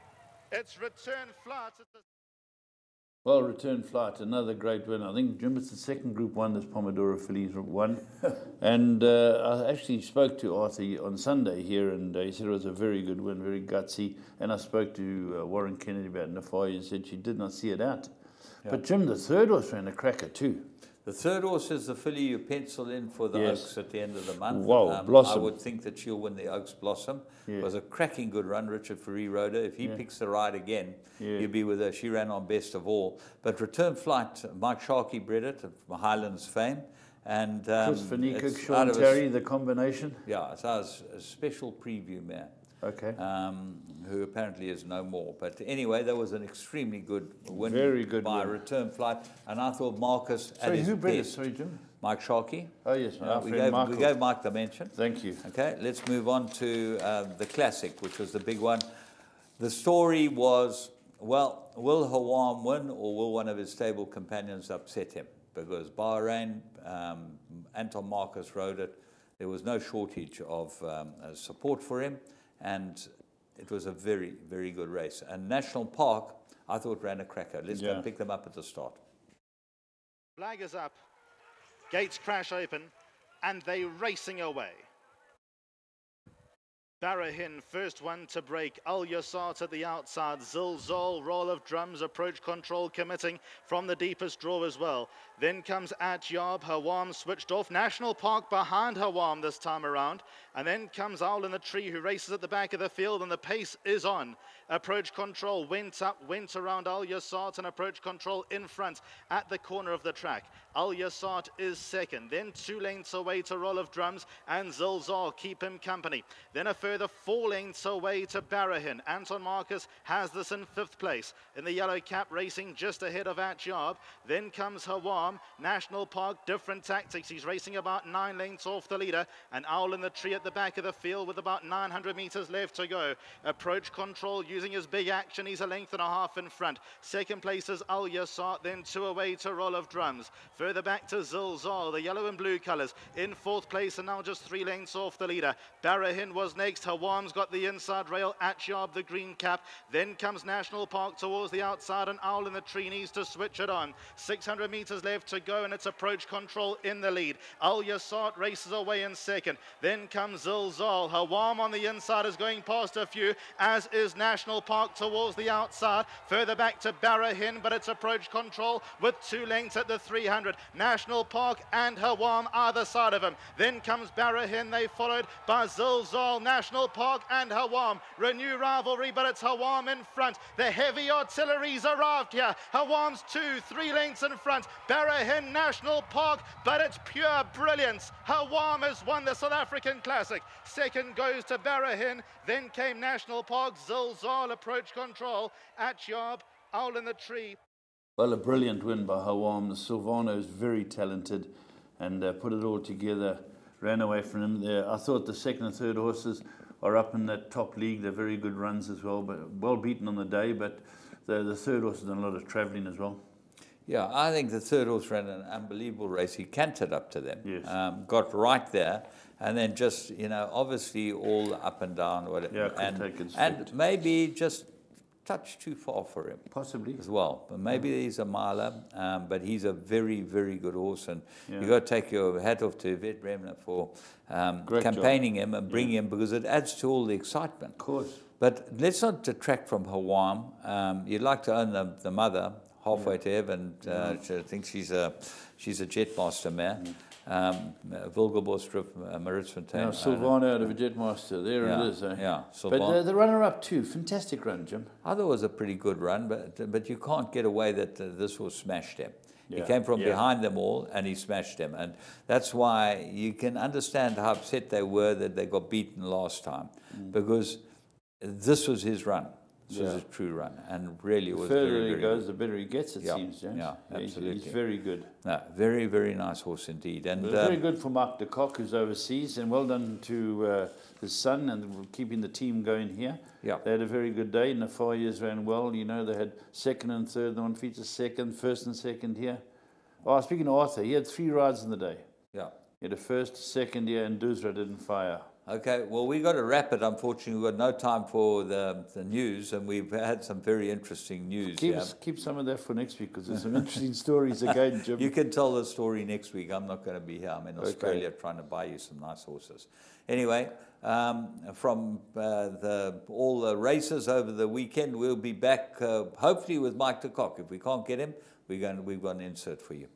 Speaker 5: It's Return Flight.
Speaker 2: Well, Return Flight, another great win. I think, Jim, it's the second Group 1 this Pomodoro Fillies won. And I actually spoke to Arthur on Sunday here, and he said it was a very good win, very gutsy. And I spoke to Warren Kennedy about Nefarious. He said she did not see it out. Yeah. But, Jim, the third horse ran a cracker too.
Speaker 1: The third horse is the filly you pencil in for the Oaks at the end of the month.
Speaker 2: Wow, Blossom.
Speaker 1: I would think that she'll win the Oaks Blossom.
Speaker 2: Yeah.
Speaker 1: It was a cracking good run. Richard Ferree rode her. If he picks the ride again, he'll be with her. She ran on best of all. But Return Flight, Mike Sharkey bred it, of Highlands fame. And
Speaker 2: Chris Vernieker, Sean Terry, the combination.
Speaker 1: Yeah, it's a special preview man.
Speaker 2: Okay.
Speaker 1: Who apparently is no more. But anyway, that was an extremely good win.
Speaker 2: Very good
Speaker 1: by
Speaker 2: win.
Speaker 1: Return Flight. And I thought Marcus at his
Speaker 2: who bred it?
Speaker 1: best.
Speaker 2: Sorry, Jim?
Speaker 1: Mike Sharkey.
Speaker 2: Oh, yes.
Speaker 1: We gave Mike the mention.
Speaker 2: Thank you.
Speaker 1: Okay, let's move on to the Classic, which was the big one. The story was, well, will Hawam win, or will one of his stable companions upset him? Because Bahrain, Anton Marcus rode it. There was no shortage of support for him. And it was a very, very good race. And National Park, I thought, ran a cracker. Let's go pick them up at the start.
Speaker 5: Flag is up. Gates crash open. And they racing away. Barahin, first one to break. Al Yassat at the outside. Zilzal, roll of drums, approach control committing from the deepest draw as well. Then comes Atjab, Hawam switched off. National Park behind Hawam this time around. And then comes Owl in the Tree, who races at the back of the field, and the pace is on. Approach control went up, went around Al Yassat, and approach control in front at the corner of the track. Al Yassat is second. Then 2 lengths away to Roll of Drums, and Zilzal keep him company. Then a further 4 lengths away to Barahin. Anton Marcus has this in 5th place. In the yellow cap, racing just ahead of Atjab. Then comes Hawam. National Park, different tactics. He's racing about 9 lengths off the leader. And Owl in the Tree at the back of the field with about 900 meters left to go. Approach control using his big action. He's a length and a half in front. Second place is Al Yassat. Then 2 away to Roll of Drums. Further back to Zilzal, the yellow and blue colors. In 4th place and now just 3 lengths off the leader. Barahin was next. Hawam's got the inside rail. Atjab, the green cap. Then comes National Park towards the outside, and Owl in the Tree needs to switch it on. 600 meters left to go, and it's approach control in the lead. Al Yassat races away in second. Then comes Zilzal. Hawam on the inside is going past a few, as is National Park towards the outside. Further back to Barahin, but it's approach control with 2 lengths at the 300. National Park and Hawam either side of him. Then comes Barahin. They followed by Zilzal. National National Park and Hawam. Renew rivalry, but it's Hawam in front. The heavy artillery's arrived here. Hawam's 2-3 lengths in front. Barrahin National Park, but it's pure brilliance. Hawam has won the South African Classic. Second goes to Barrahin. Then came National Park. Zilzal approach control. Atjarb, Owl in the Tree.
Speaker 2: Well, a brilliant win by Hawam. Silvano is very talented and put it all together, ran away from him there. I thought the second and third horses are up in that top league. They're very good runs as well, but well beaten on the day. But the third horse has done a lot of travelling as well.
Speaker 1: Yeah, I think the third horse ran an unbelievable race. He cantered up to them,
Speaker 2: yes.
Speaker 1: Got right there, and then just, you know, obviously all up and down.
Speaker 2: Yeah,
Speaker 1: and maybe just touch too far for him.
Speaker 2: Possibly.
Speaker 1: As well. But maybe he's a miler, but he's a very, very good horse. And you've got to take your hat off to Yvette Bremner for campaigning him and bringing him, because it adds to all the excitement.
Speaker 2: Of course.
Speaker 1: But let's not detract from Hawam. You'd like to own the mother halfway to heaven. I think she's a Jetmaster mare. Wilgeborstrup, Maritzfontein.
Speaker 2: Now, Silvano out of a Jetmaster. There it is. Eh?
Speaker 1: Yeah.
Speaker 2: But the runner-up too. Fantastic run, Jim.
Speaker 1: I thought it was a pretty good run, but you can't get away that this horse smashed him. He came from behind them all and he smashed them. And that's why you can understand how upset they were that they got beaten last time. Because this was his run. This was a true run, and really was very, very
Speaker 2: he goes, the better he gets, it seems, James.
Speaker 1: Yeah, absolutely.
Speaker 2: He's very good.
Speaker 1: No, very, very nice horse indeed. And
Speaker 2: very good for Mark de Kock, who's overseas, and well done to his son and keeping the team going here.
Speaker 1: Yeah.
Speaker 2: They had a very good day, and the 4 years ran well. You know, they had second and third, the one feature second, first and second here. Oh, speaking of Arthur, he had 3 rides in the day.
Speaker 1: Yeah.
Speaker 2: He had a first, second here, and Duzra didn't fire.
Speaker 1: Okay, well, we've got to wrap it. Unfortunately, we've got no time for the news, and we've had some very interesting news.
Speaker 2: Keep some of that for next week, because there's some interesting stories again, Jim.
Speaker 1: You can tell the story next week. I'm not going to be here. I'm in Australia trying to buy you some nice horses. Anyway, from all the races over the weekend, we'll be back hopefully with Mike de Kock. If we can't get him, we've got an insert for you.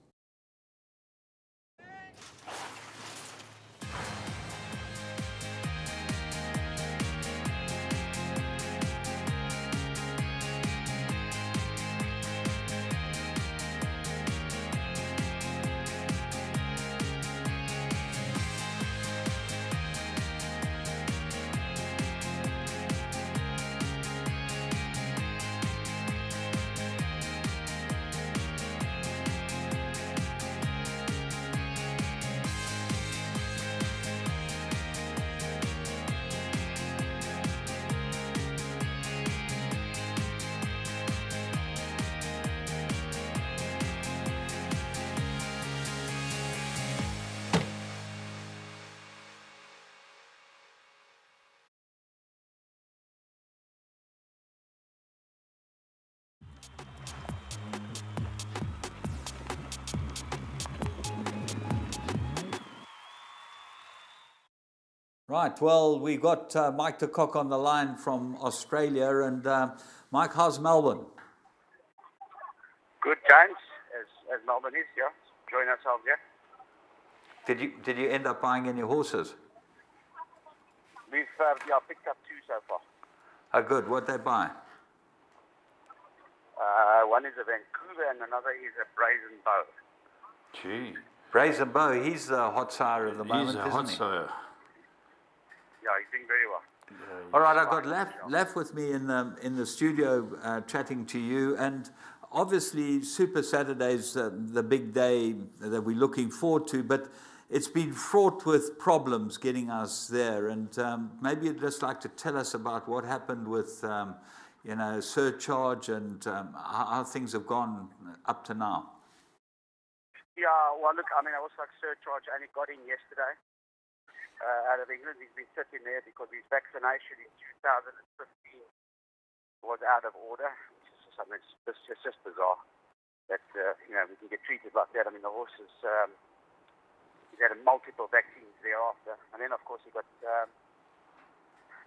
Speaker 1: Right, well, we got Mike de Kock on the line from Australia. And Mike, how's Melbourne?
Speaker 10: Good, James, as Melbourne is, yeah. Enjoying ourselves, yeah.
Speaker 1: Did you end up buying any horses?
Speaker 10: We've picked up 2 so far.
Speaker 1: Oh, good. What'd they buy?
Speaker 10: One is a Vancouver and another is a Brazen Bow.
Speaker 2: Gee.
Speaker 1: Brazen Bow, he's the hot sire of the moment, isn't he?
Speaker 2: He's a hot sire.
Speaker 10: Yeah, he's doing very well.
Speaker 2: Yeah,
Speaker 1: all right, I've got Laf with me in the studio chatting to you, and obviously Super Saturday's the big day that we're looking forward to, but it's been fraught with problems getting us there, and maybe you'd just like to tell us about what happened with surcharge and how things have gone up to now.
Speaker 10: Yeah, well, look, I mean, I was like surcharge only got in yesterday. Out of England. He's been sitting there because his vaccination in 2015 was out of order. It's just bizarre that we can get treated like that. I mean, the horse is he's had multiple vaccines thereafter, and then of course he got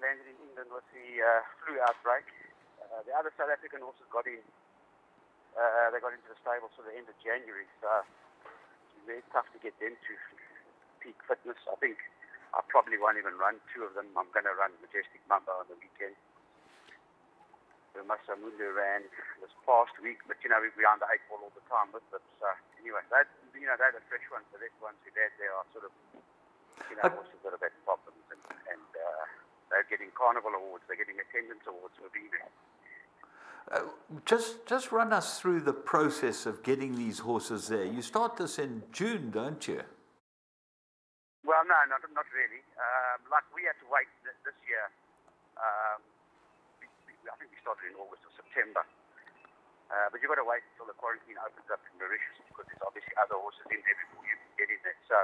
Speaker 10: landed in England with the flu outbreak. The other South African horses got in. They got into the stable for the end of January, so it's very tough to get them to peak fitness. I think I probably won't even run 2 of them. I'm going to run Majestic Mamba on the weekend. The Masamundu ran this past week, but we're on the 8 ball all the time with them. So anyway, they're the fresh ones. The rest ones we've had, they are sort of, horses that have had problems, and they're getting carnival awards. They're getting attendance awards for being there.
Speaker 1: Just run us through the process of getting these horses there. You start this in June, don't you?
Speaker 10: Well, no, not really. Like we had to wait this year. I think we started in August or September. But you've got to wait until the quarantine opens up in Mauritius because there's obviously other horses in there before you can get in there. So,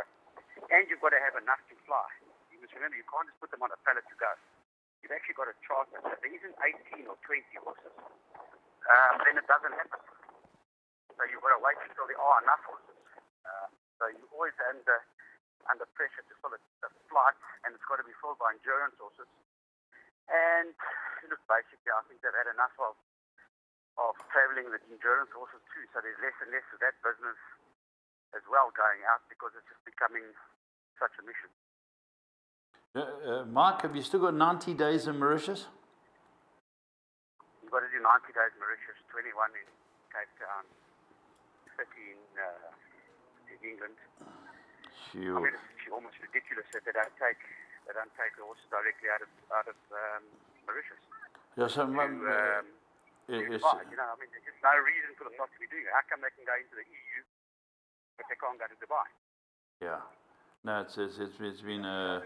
Speaker 10: and you've got to have enough to fly. You must remember, you can't just put them on a pallet to go. You've actually got to charter. So if there isn't 18 or 20 horses, then it doesn't happen. So you've got to wait until there are enough horses. So you're always under pressure to fill a flight, and it's got to be filled by endurance horses. And look, basically, I think they've had enough of travelling with endurance horses too. So there's less and less of that business as well going out because it's just becoming such a mission.
Speaker 2: Mark, have you still got 90 days in Mauritius?
Speaker 10: You've got to do 90 days in Mauritius, 21 in Cape Town, 30 in England.
Speaker 2: Sure.
Speaker 10: I mean, it's almost ridiculous that they don't take the horses directly out of Mauritius.
Speaker 2: Yeah, so
Speaker 10: I mean, there's just no reason for them not to be doing it. How come they can go into the EU, but they can't go to Dubai?
Speaker 2: Yeah, no, it's been a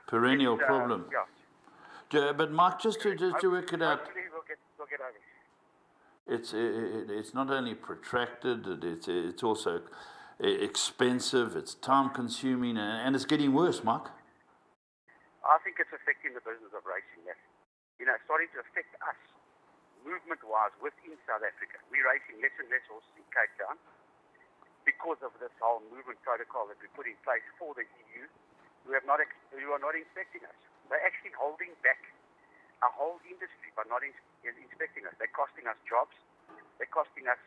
Speaker 2: perennial problem.
Speaker 10: Yeah.
Speaker 2: But Mark, just to work it out,
Speaker 10: hopefully we'll get over it.
Speaker 2: it's not only protracted, it's also expensive, it's time consuming, and it's getting worse, Mark.
Speaker 10: I think it's affecting the business of racing. Yes. It's starting to affect us movement-wise within South Africa. We're racing less and less horses in Cape Town because of this whole movement protocol that we put in place for the EU, who are not inspecting us. They're actually holding back our whole industry by not inspecting us. They're costing us jobs. They're costing us,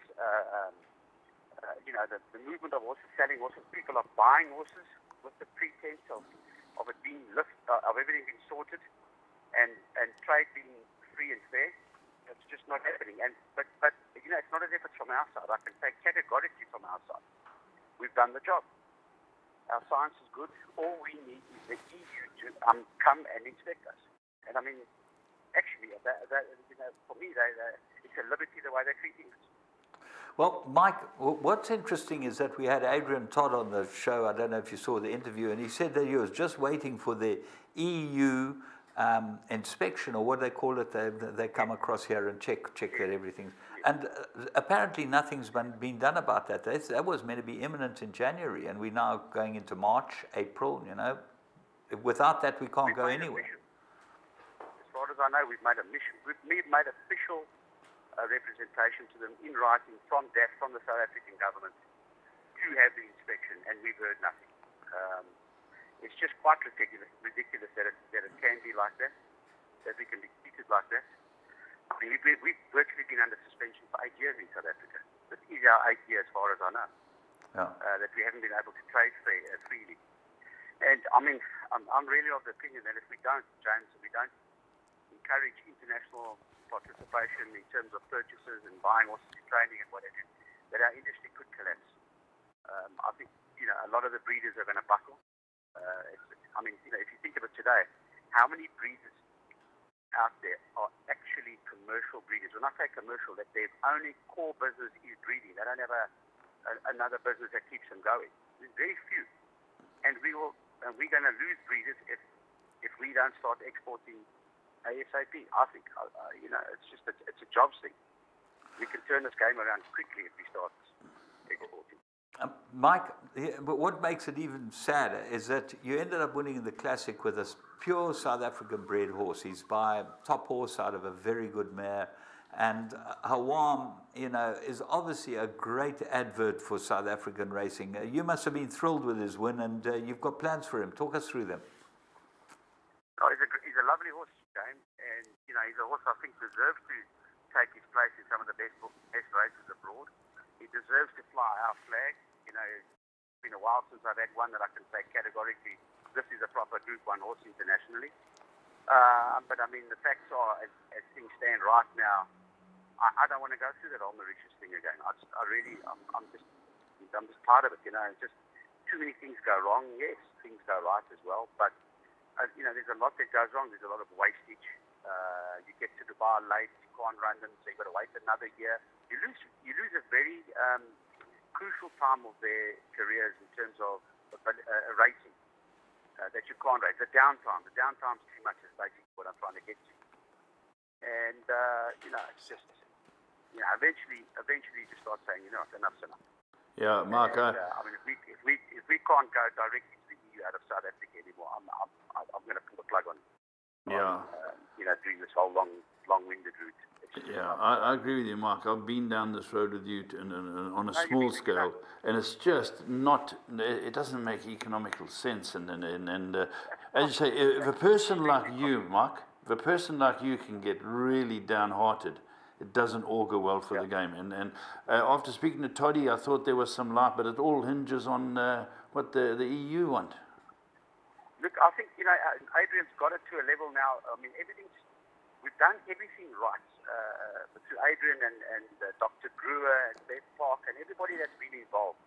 Speaker 10: the movement of horses, selling horses. People are buying horses with the pretense of it being of everything being sorted, and trade being free and fair. It's just not happening. But it's not as if it's from our side. I can say categorically from our side, we've done the job. Our science is good. All we need is the EU to come and inspect us. And I mean, actually, for me, it's a liberty the way they're treating us.
Speaker 1: Well, Mike, what's interesting is that we had Adrian Todd on the show. I don't know if you saw the interview, and he said that he was just waiting for the EU inspection, or what they call it. They come across here and check that everything. And apparently nothing's been done about that. That was meant to be imminent in January, and we're now going into March, April. Without that, we can't go anywhere.
Speaker 10: As far as I know, we've made a mission. We've made official representation to them in writing from DAF, from the South African government, to have the inspection, and we've heard nothing. It's just quite ridiculous that it can be like that we can be treated like that. I mean, we've virtually been under suspension for 8 years in South Africa. This is our 8th year, as far as I know, that we haven't been able to trade freely. And I mean, I'm really of the opinion that if we don't, James, we don't encourage international participation in terms of purchases and buying horses in training and whatever, that our industry could collapse. I think, a lot of the breeders are going to buckle. If you think of it today, how many breeders out there are actually commercial breeders? When I say commercial, that their only core business is breeding. They don't have another business that keeps them going. There's very few. And we're going to lose breeders if we don't start exporting ASAP. I think, it's a jobs thing. We can turn this game around quickly if we start exporting.
Speaker 1: Mike, but what makes it even sadder is that you ended up winning the Classic with a pure South African bred horse. He's by a top horse out of a very good mare. And Hawam, is obviously a great advert for South African racing. You must have been thrilled with his win, and you've got plans for him. Talk us through them.
Speaker 10: Oh, he's a lovely horse, James, and he's a horse I think deserves to take his place in some of the best races abroad. He deserves to fly our flag. It's been a while since I've had one that I can say categorically this is a proper Group 1 horse internationally. But I mean, the facts are, as things stand right now, I don't want to go through that whole Mauritius thing again. I'm just part of it, you know. It's just too many things go wrong. Yes, things go right as well, but you know, there's a lot that goes wrong. There's a lot of wastage. You get to Dubai late, you can't run them, so you've got to wait another year. You lose a very crucial time of their careers in terms of racing that you can't race. The downtime's too much is basically what I'm trying to get to. And you know, it's just, you know, eventually you just start saying, you know, enough's enough.
Speaker 2: Yeah, Mark.
Speaker 10: I mean, if we can't go directly to the EU out of South Africa anymore, I'm going to pull the plug on.
Speaker 2: Yeah.
Speaker 10: You know, doing this whole long-winded route.
Speaker 2: Yeah, I agree with you, Mark. I've been down this road with you on a small scale, and it's just not. It doesn't make economical sense. And as you say, if a person like you, Mark, if a person like you can get really downhearted, it doesn't augur well for the game. And after speaking to Toddy, I thought there was some light, but it all hinges on what the EU want.
Speaker 10: Look, I think, you know, Adrian's got it to a level now. I mean, we've done everything right. To Adrian and Dr. Brewer and Beth Park and everybody that's been involved.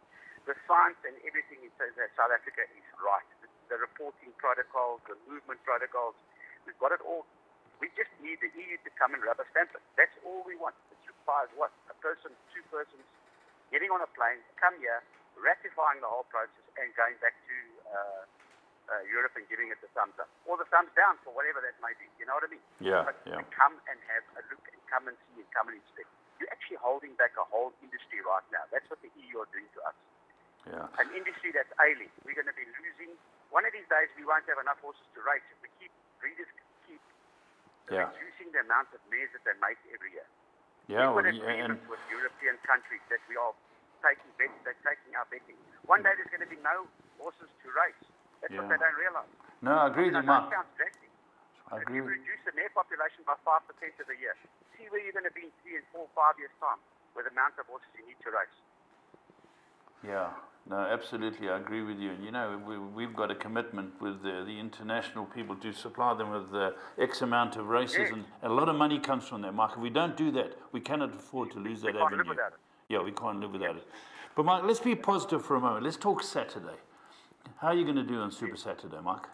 Speaker 10: The science and everything in South Africa is right. The reporting protocols, the movement protocols, we've got it all. We just need the EU to come and rubber stamp it. That's all we want. It requires what? A person, two persons, getting on a plane, come here, ratifying the whole process and going back to Europe and giving it the thumbs up. Or the thumbs down for whatever that may be. You know what I mean?
Speaker 2: Yeah,
Speaker 10: but
Speaker 2: yeah.
Speaker 10: Come and have a look and come and see and come and inspect. You're actually holding back a whole industry right now. That's what the EU are doing to us.
Speaker 2: Yeah.
Speaker 10: An industry that's ailing. We're going to be losing. One of these days we won't have enough horses to race if breeders keep reducing the amount of mares that they make every year.
Speaker 2: Yeah,
Speaker 10: we've got agreements with European countries that we are taking bets, they're taking our betting. One day there's going to be no horses to race. That's what they don't realise.
Speaker 2: No, I agree with you, Mark.
Speaker 10: That sounds drastic.
Speaker 2: I
Speaker 10: If
Speaker 2: agree.
Speaker 10: you reduce the mare population by 5% of the year, see where you're going to be in 3 and 4, 5 years' time with the amount of horses you need to race.
Speaker 2: Yeah, no, absolutely, I agree with you. And you know, we've got a commitment with the international people to supply them with X amount of races, and a lot of money comes from that, Mark. If we don't do that, we cannot afford to lose that avenue.
Speaker 10: We can't live without it.
Speaker 2: Yeah, we can't live without it. But Mark, let's be positive for a moment. Let's talk Saturday. How are you going to do on Super Saturday, Mark?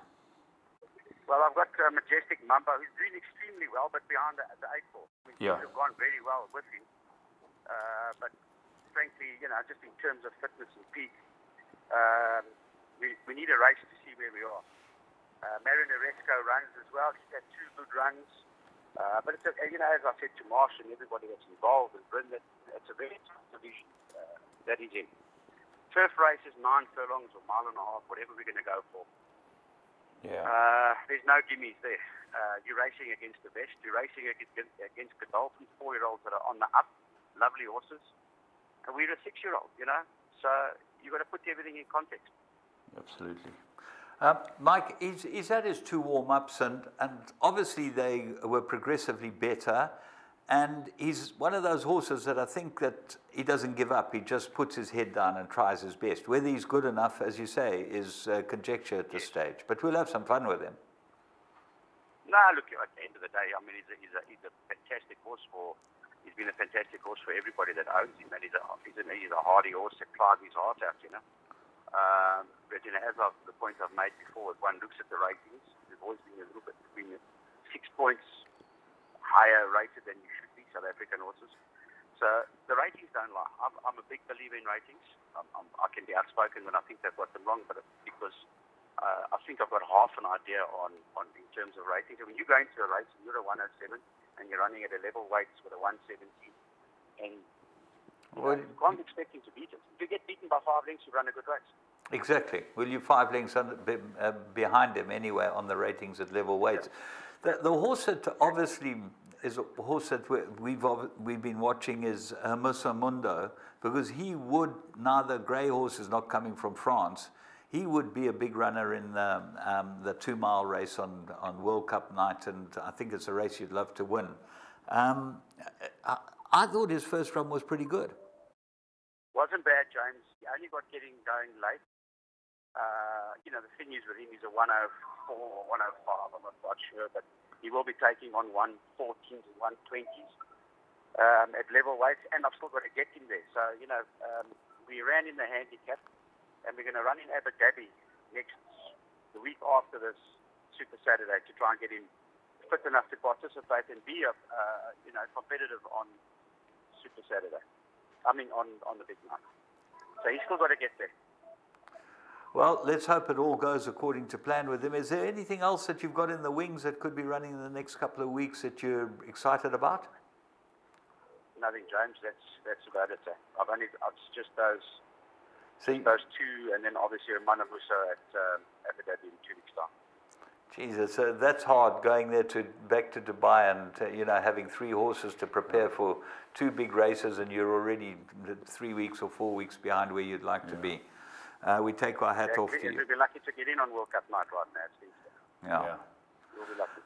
Speaker 10: Well, I've got Majestic Mamba, who's doing extremely well, but behind the 8-4. We've gone very well with him. But frankly, you know, just in terms of fitness and peak, we need a race to see where we are. Marina Resco runs as well. She's had 2 good runs. But it's you know, as I said to Marsh and everybody that's involved in Britain, it's a very tough division that is in. Turf races, 9 furlongs or mile and a half, whatever we're going to go for.
Speaker 2: Yeah.
Speaker 10: There's no gimmies there. You're racing against the best. You're racing against Godolphins, 4-year-olds that are on the up, lovely horses. And we're a 6-year-old, you know. So you've got to put everything in context.
Speaker 2: Absolutely.
Speaker 1: Mike, he's had his 2 warm-ups, and obviously they were progressively better. And he's one of those horses that I think that he doesn't give up. He just puts his head down and tries his best. Whether he's good enough, as you say, is conjecture at this stage. But we'll have some fun with him.
Speaker 10: No, look, at the end of the day, I mean, he's a fantastic horse he's been a fantastic horse for everybody that owns him. And he's a hardy horse that cries his heart out, you know. But, you know, as the point I've made before, if one looks at the ratings, there's always been a little bit between 6 points higher rated than you should be, South African horses. So the ratings don't lie. I'm a big believer in ratings. I can be outspoken when I think they've got them wrong, but it's because I think I've got half an idea on in terms of ratings. And when you go into a race and you're a 107 and you're running at a level weights with a 117, and you can't expect him to beat it. If you get beaten by 5 lengths, you run a good race.
Speaker 1: Exactly. Well, you're 5 lengths behind him anyway on the ratings at level weights. The horse that obviously is a horse that we've been watching is Hermoso Mundo, because he would, now the grey horse is not coming from France, he would be a big runner in the 2-mile race on World Cup night, and I think it's a race you'd love to win. I thought his first run was pretty good.
Speaker 10: Wasn't bad, James. He only got getting going late. You know, the thing is with him, he's a 104 or 105, I'm not quite sure, but he will be taking on 114s and 120s at level weights, and I've still got to get him there. So, you know, we ran in the handicap, and we're going to run in Abu Dhabi the week after this Super Saturday to try and get him fit enough to participate and be you know, competitive on Super Saturday. I mean, on the big night. So he's still got to get there.
Speaker 1: Well, let's hope it all goes according to plan with him. Is there anything else that you've got in the wings that could be running in the next couple of weeks that you're excited about?
Speaker 10: Nothing, James. That's about it. It's just those two, and then obviously a Manabusa at Abu Dhabi in 2 weeks' time.
Speaker 1: Jesus, that's hard going there back to Dubai and you know, having 3 horses to prepare for 2 big races, and you're already 3 weeks or 4 weeks behind where you'd like to be. We take our hat off to you.
Speaker 10: We'll be lucky to get in on World Cup night right now.
Speaker 1: Yeah.
Speaker 10: We'll be lucky.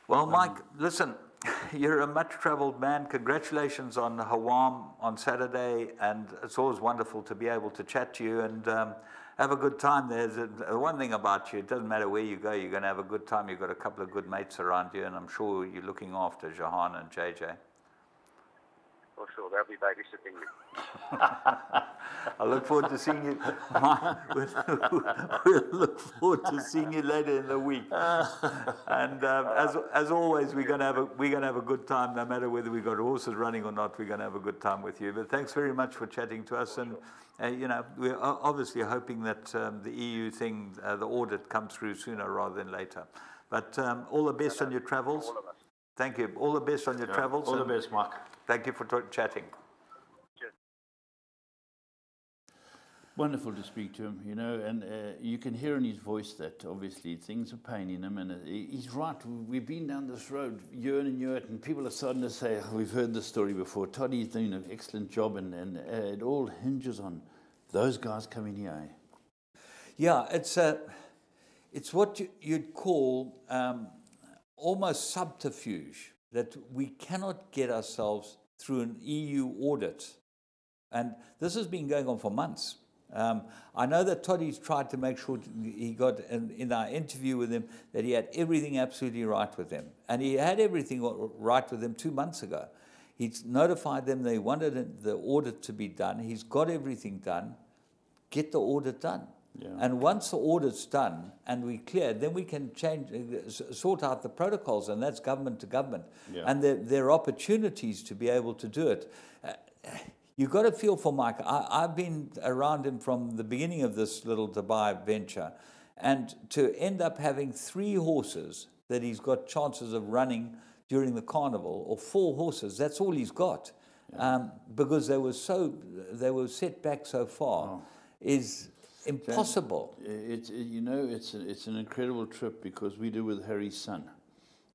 Speaker 1: Well, Mike, listen, you're a much-travelled man. Congratulations on Hawam on Saturday, and it's always wonderful to be able to chat to you and have a good time. There's one thing about you, it doesn't matter where you go, you're going to have a good time. You've got a couple of good mates around you, and I'm sure you're looking after Jahan and JJ.
Speaker 10: For sure, they'll be babysitting me.
Speaker 1: I look forward to seeing you. We'll look forward to seeing you later in the week. And as always, we're going to have a good time, no matter whether we've got horses running or not. We're going to have a good time with you. But thanks very much for chatting to us. And you know, we're obviously hoping that the EU thing, the audit, comes through sooner rather than later. But all the best on your travels.
Speaker 10: All of us.
Speaker 1: Thank you. All the best on your travels.
Speaker 2: All the best, Mark.
Speaker 1: Thank you for chatting.
Speaker 10: Cheers.
Speaker 2: Wonderful to speak to him, you know, and you can hear in his voice that obviously things are paining him, and he's right. We've been down this road year in and year out, and people are starting to say, oh, we've heard this story before. Toddy's doing an excellent job, and it all hinges on those guys coming here. Eh?
Speaker 1: Yeah, it's what you'd call almost subterfuge, that we cannot get ourselves through an EU audit. And this has been going on for months. I know that Toddy's tried to make sure he got, in our interview with him, that he had everything absolutely right with him. And he had everything right with him 2 months ago. He's notified them they wanted the audit to be done. He's got everything done. Get the audit done. Yeah. And once the audit's done and we clear, then we can sort out the protocols, and that's government to government. Yeah. And there are opportunities to be able to do it. You've got to feel for Mike. I've been around him from the beginning of this little Dubai venture, and to end up having 3 horses that he's got chances of running during the carnival, or 4 horses, that's all he's got. Yeah. Because they were set back so far, is impossible.
Speaker 2: It's an incredible trip, because we do with Harry's son,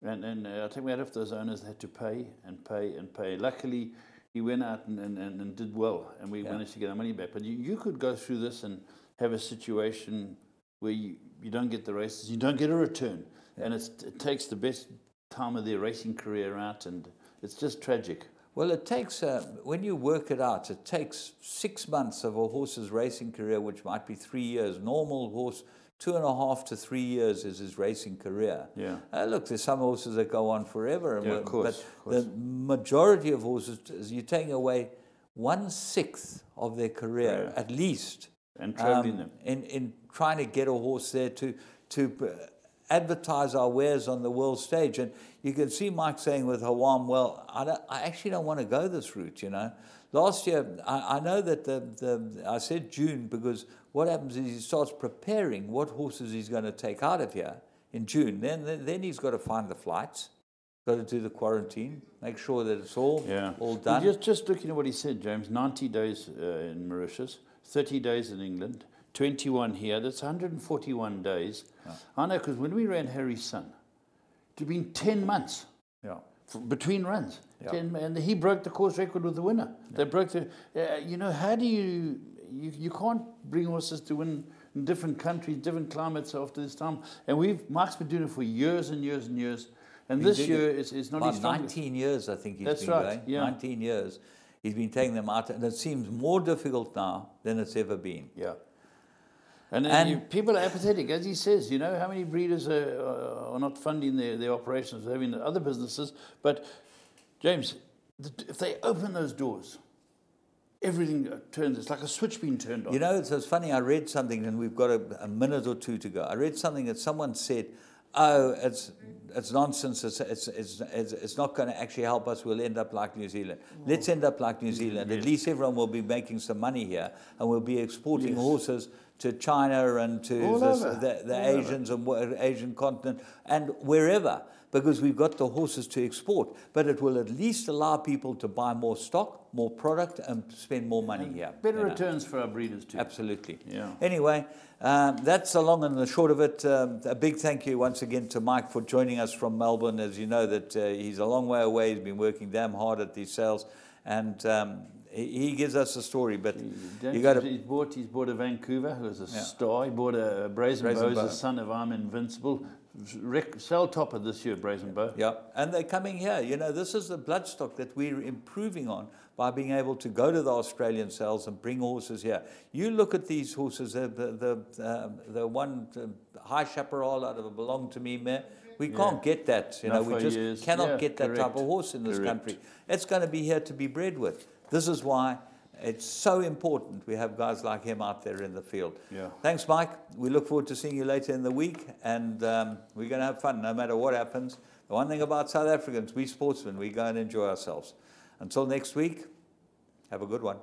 Speaker 2: and I think we had if those owners had to pay and pay and pay. Luckily, he went out and did well, and we managed to get our money back. But you could go through this and have a situation where you don't get the races, you don't get a return, and it takes the best time of their racing career out, and it's just tragic.
Speaker 1: Well, it takes, when you work it out, it takes 6 months of a horse's racing career, which might be 3 years. Normal horse, 2.5 to 3 years is his racing career. Yeah. Look, there's some horses that go on forever. And
Speaker 2: of course,
Speaker 1: but the majority of horses, you're taking away 1/6 of their career, at least.
Speaker 2: And traveling them.
Speaker 1: In trying to get a horse there to advertise our wares on the world stage. And you can see Mike saying with Hawam, well, I actually don't want to go this route, you know. Last year, I know that I said June, because what happens is he starts preparing what horses he's going to take out of here in June. Then he's got to find the flights, got to do the quarantine, make sure that it's all done.
Speaker 2: Just looking at what he said, James, 90 days in Mauritius, 30 days in England, 21 here, that's 141 days. Yeah. I know, because when we ran Harry's son, it had been 10 months between runs. Yeah. And he broke the course record with the winner. Yeah. They broke the, you know, how do you can't bring horses to win in different countries, different climates after this time. And Mark's been doing it for years and years and years. And this year it's not his
Speaker 1: 19 years, I think he's been going. Yeah. 19 years. He's been taking them out, and it seems more difficult now than it's ever been.
Speaker 2: Yeah. And people are apathetic, as he says. You know, how many breeders are not funding their operations, having other businesses? But, James, if they open those doors, everything turns. It's like a switch being turned on.
Speaker 1: You know, it's funny. I read something, and we've got a minute or two to go. I read something that someone said, "Oh, it's nonsense. It's not going to actually help us. We'll end up like New Zealand. Let's end up like New Zealand. At least everyone will be making some money here, and we'll be exporting horses to China and to the Asians and Asian continent and wherever, because we've got the horses to export. But it will at least allow people to buy more stock, more product, and spend more money here.
Speaker 2: Better returns for our breeders too.
Speaker 1: Absolutely.
Speaker 2: Yeah.
Speaker 1: Anyway, that's the long and the short of it. A big thank you once again to Mike for joining us from Melbourne. As you know, that he's a long way away. He's been working damn hard at these sales, and he gives us a story. But
Speaker 2: he's bought a Vancouver, who was a star. He bought a Brazen Bow, the son of I'm Invincible. Sell topper this year, Brazen Bow.
Speaker 1: Yeah, and they're coming here. You know, this is the bloodstock that we're improving on by being able to go to the Australian sales and bring horses here. You look at these horses, the one High Chaparral out of a Belong to Me mare. We can't get that. You know, we just cannot get that type of horse in this country. It's going to be here to be bred with. This is why it's so important we have guys like him out there in the field.
Speaker 2: Yeah.
Speaker 1: Thanks, Mike. We look forward to seeing you later in the week, and we're going to have fun no matter what happens. The one thing about South Africans, we sportsmen, we go and enjoy ourselves. Until next week, have a good one.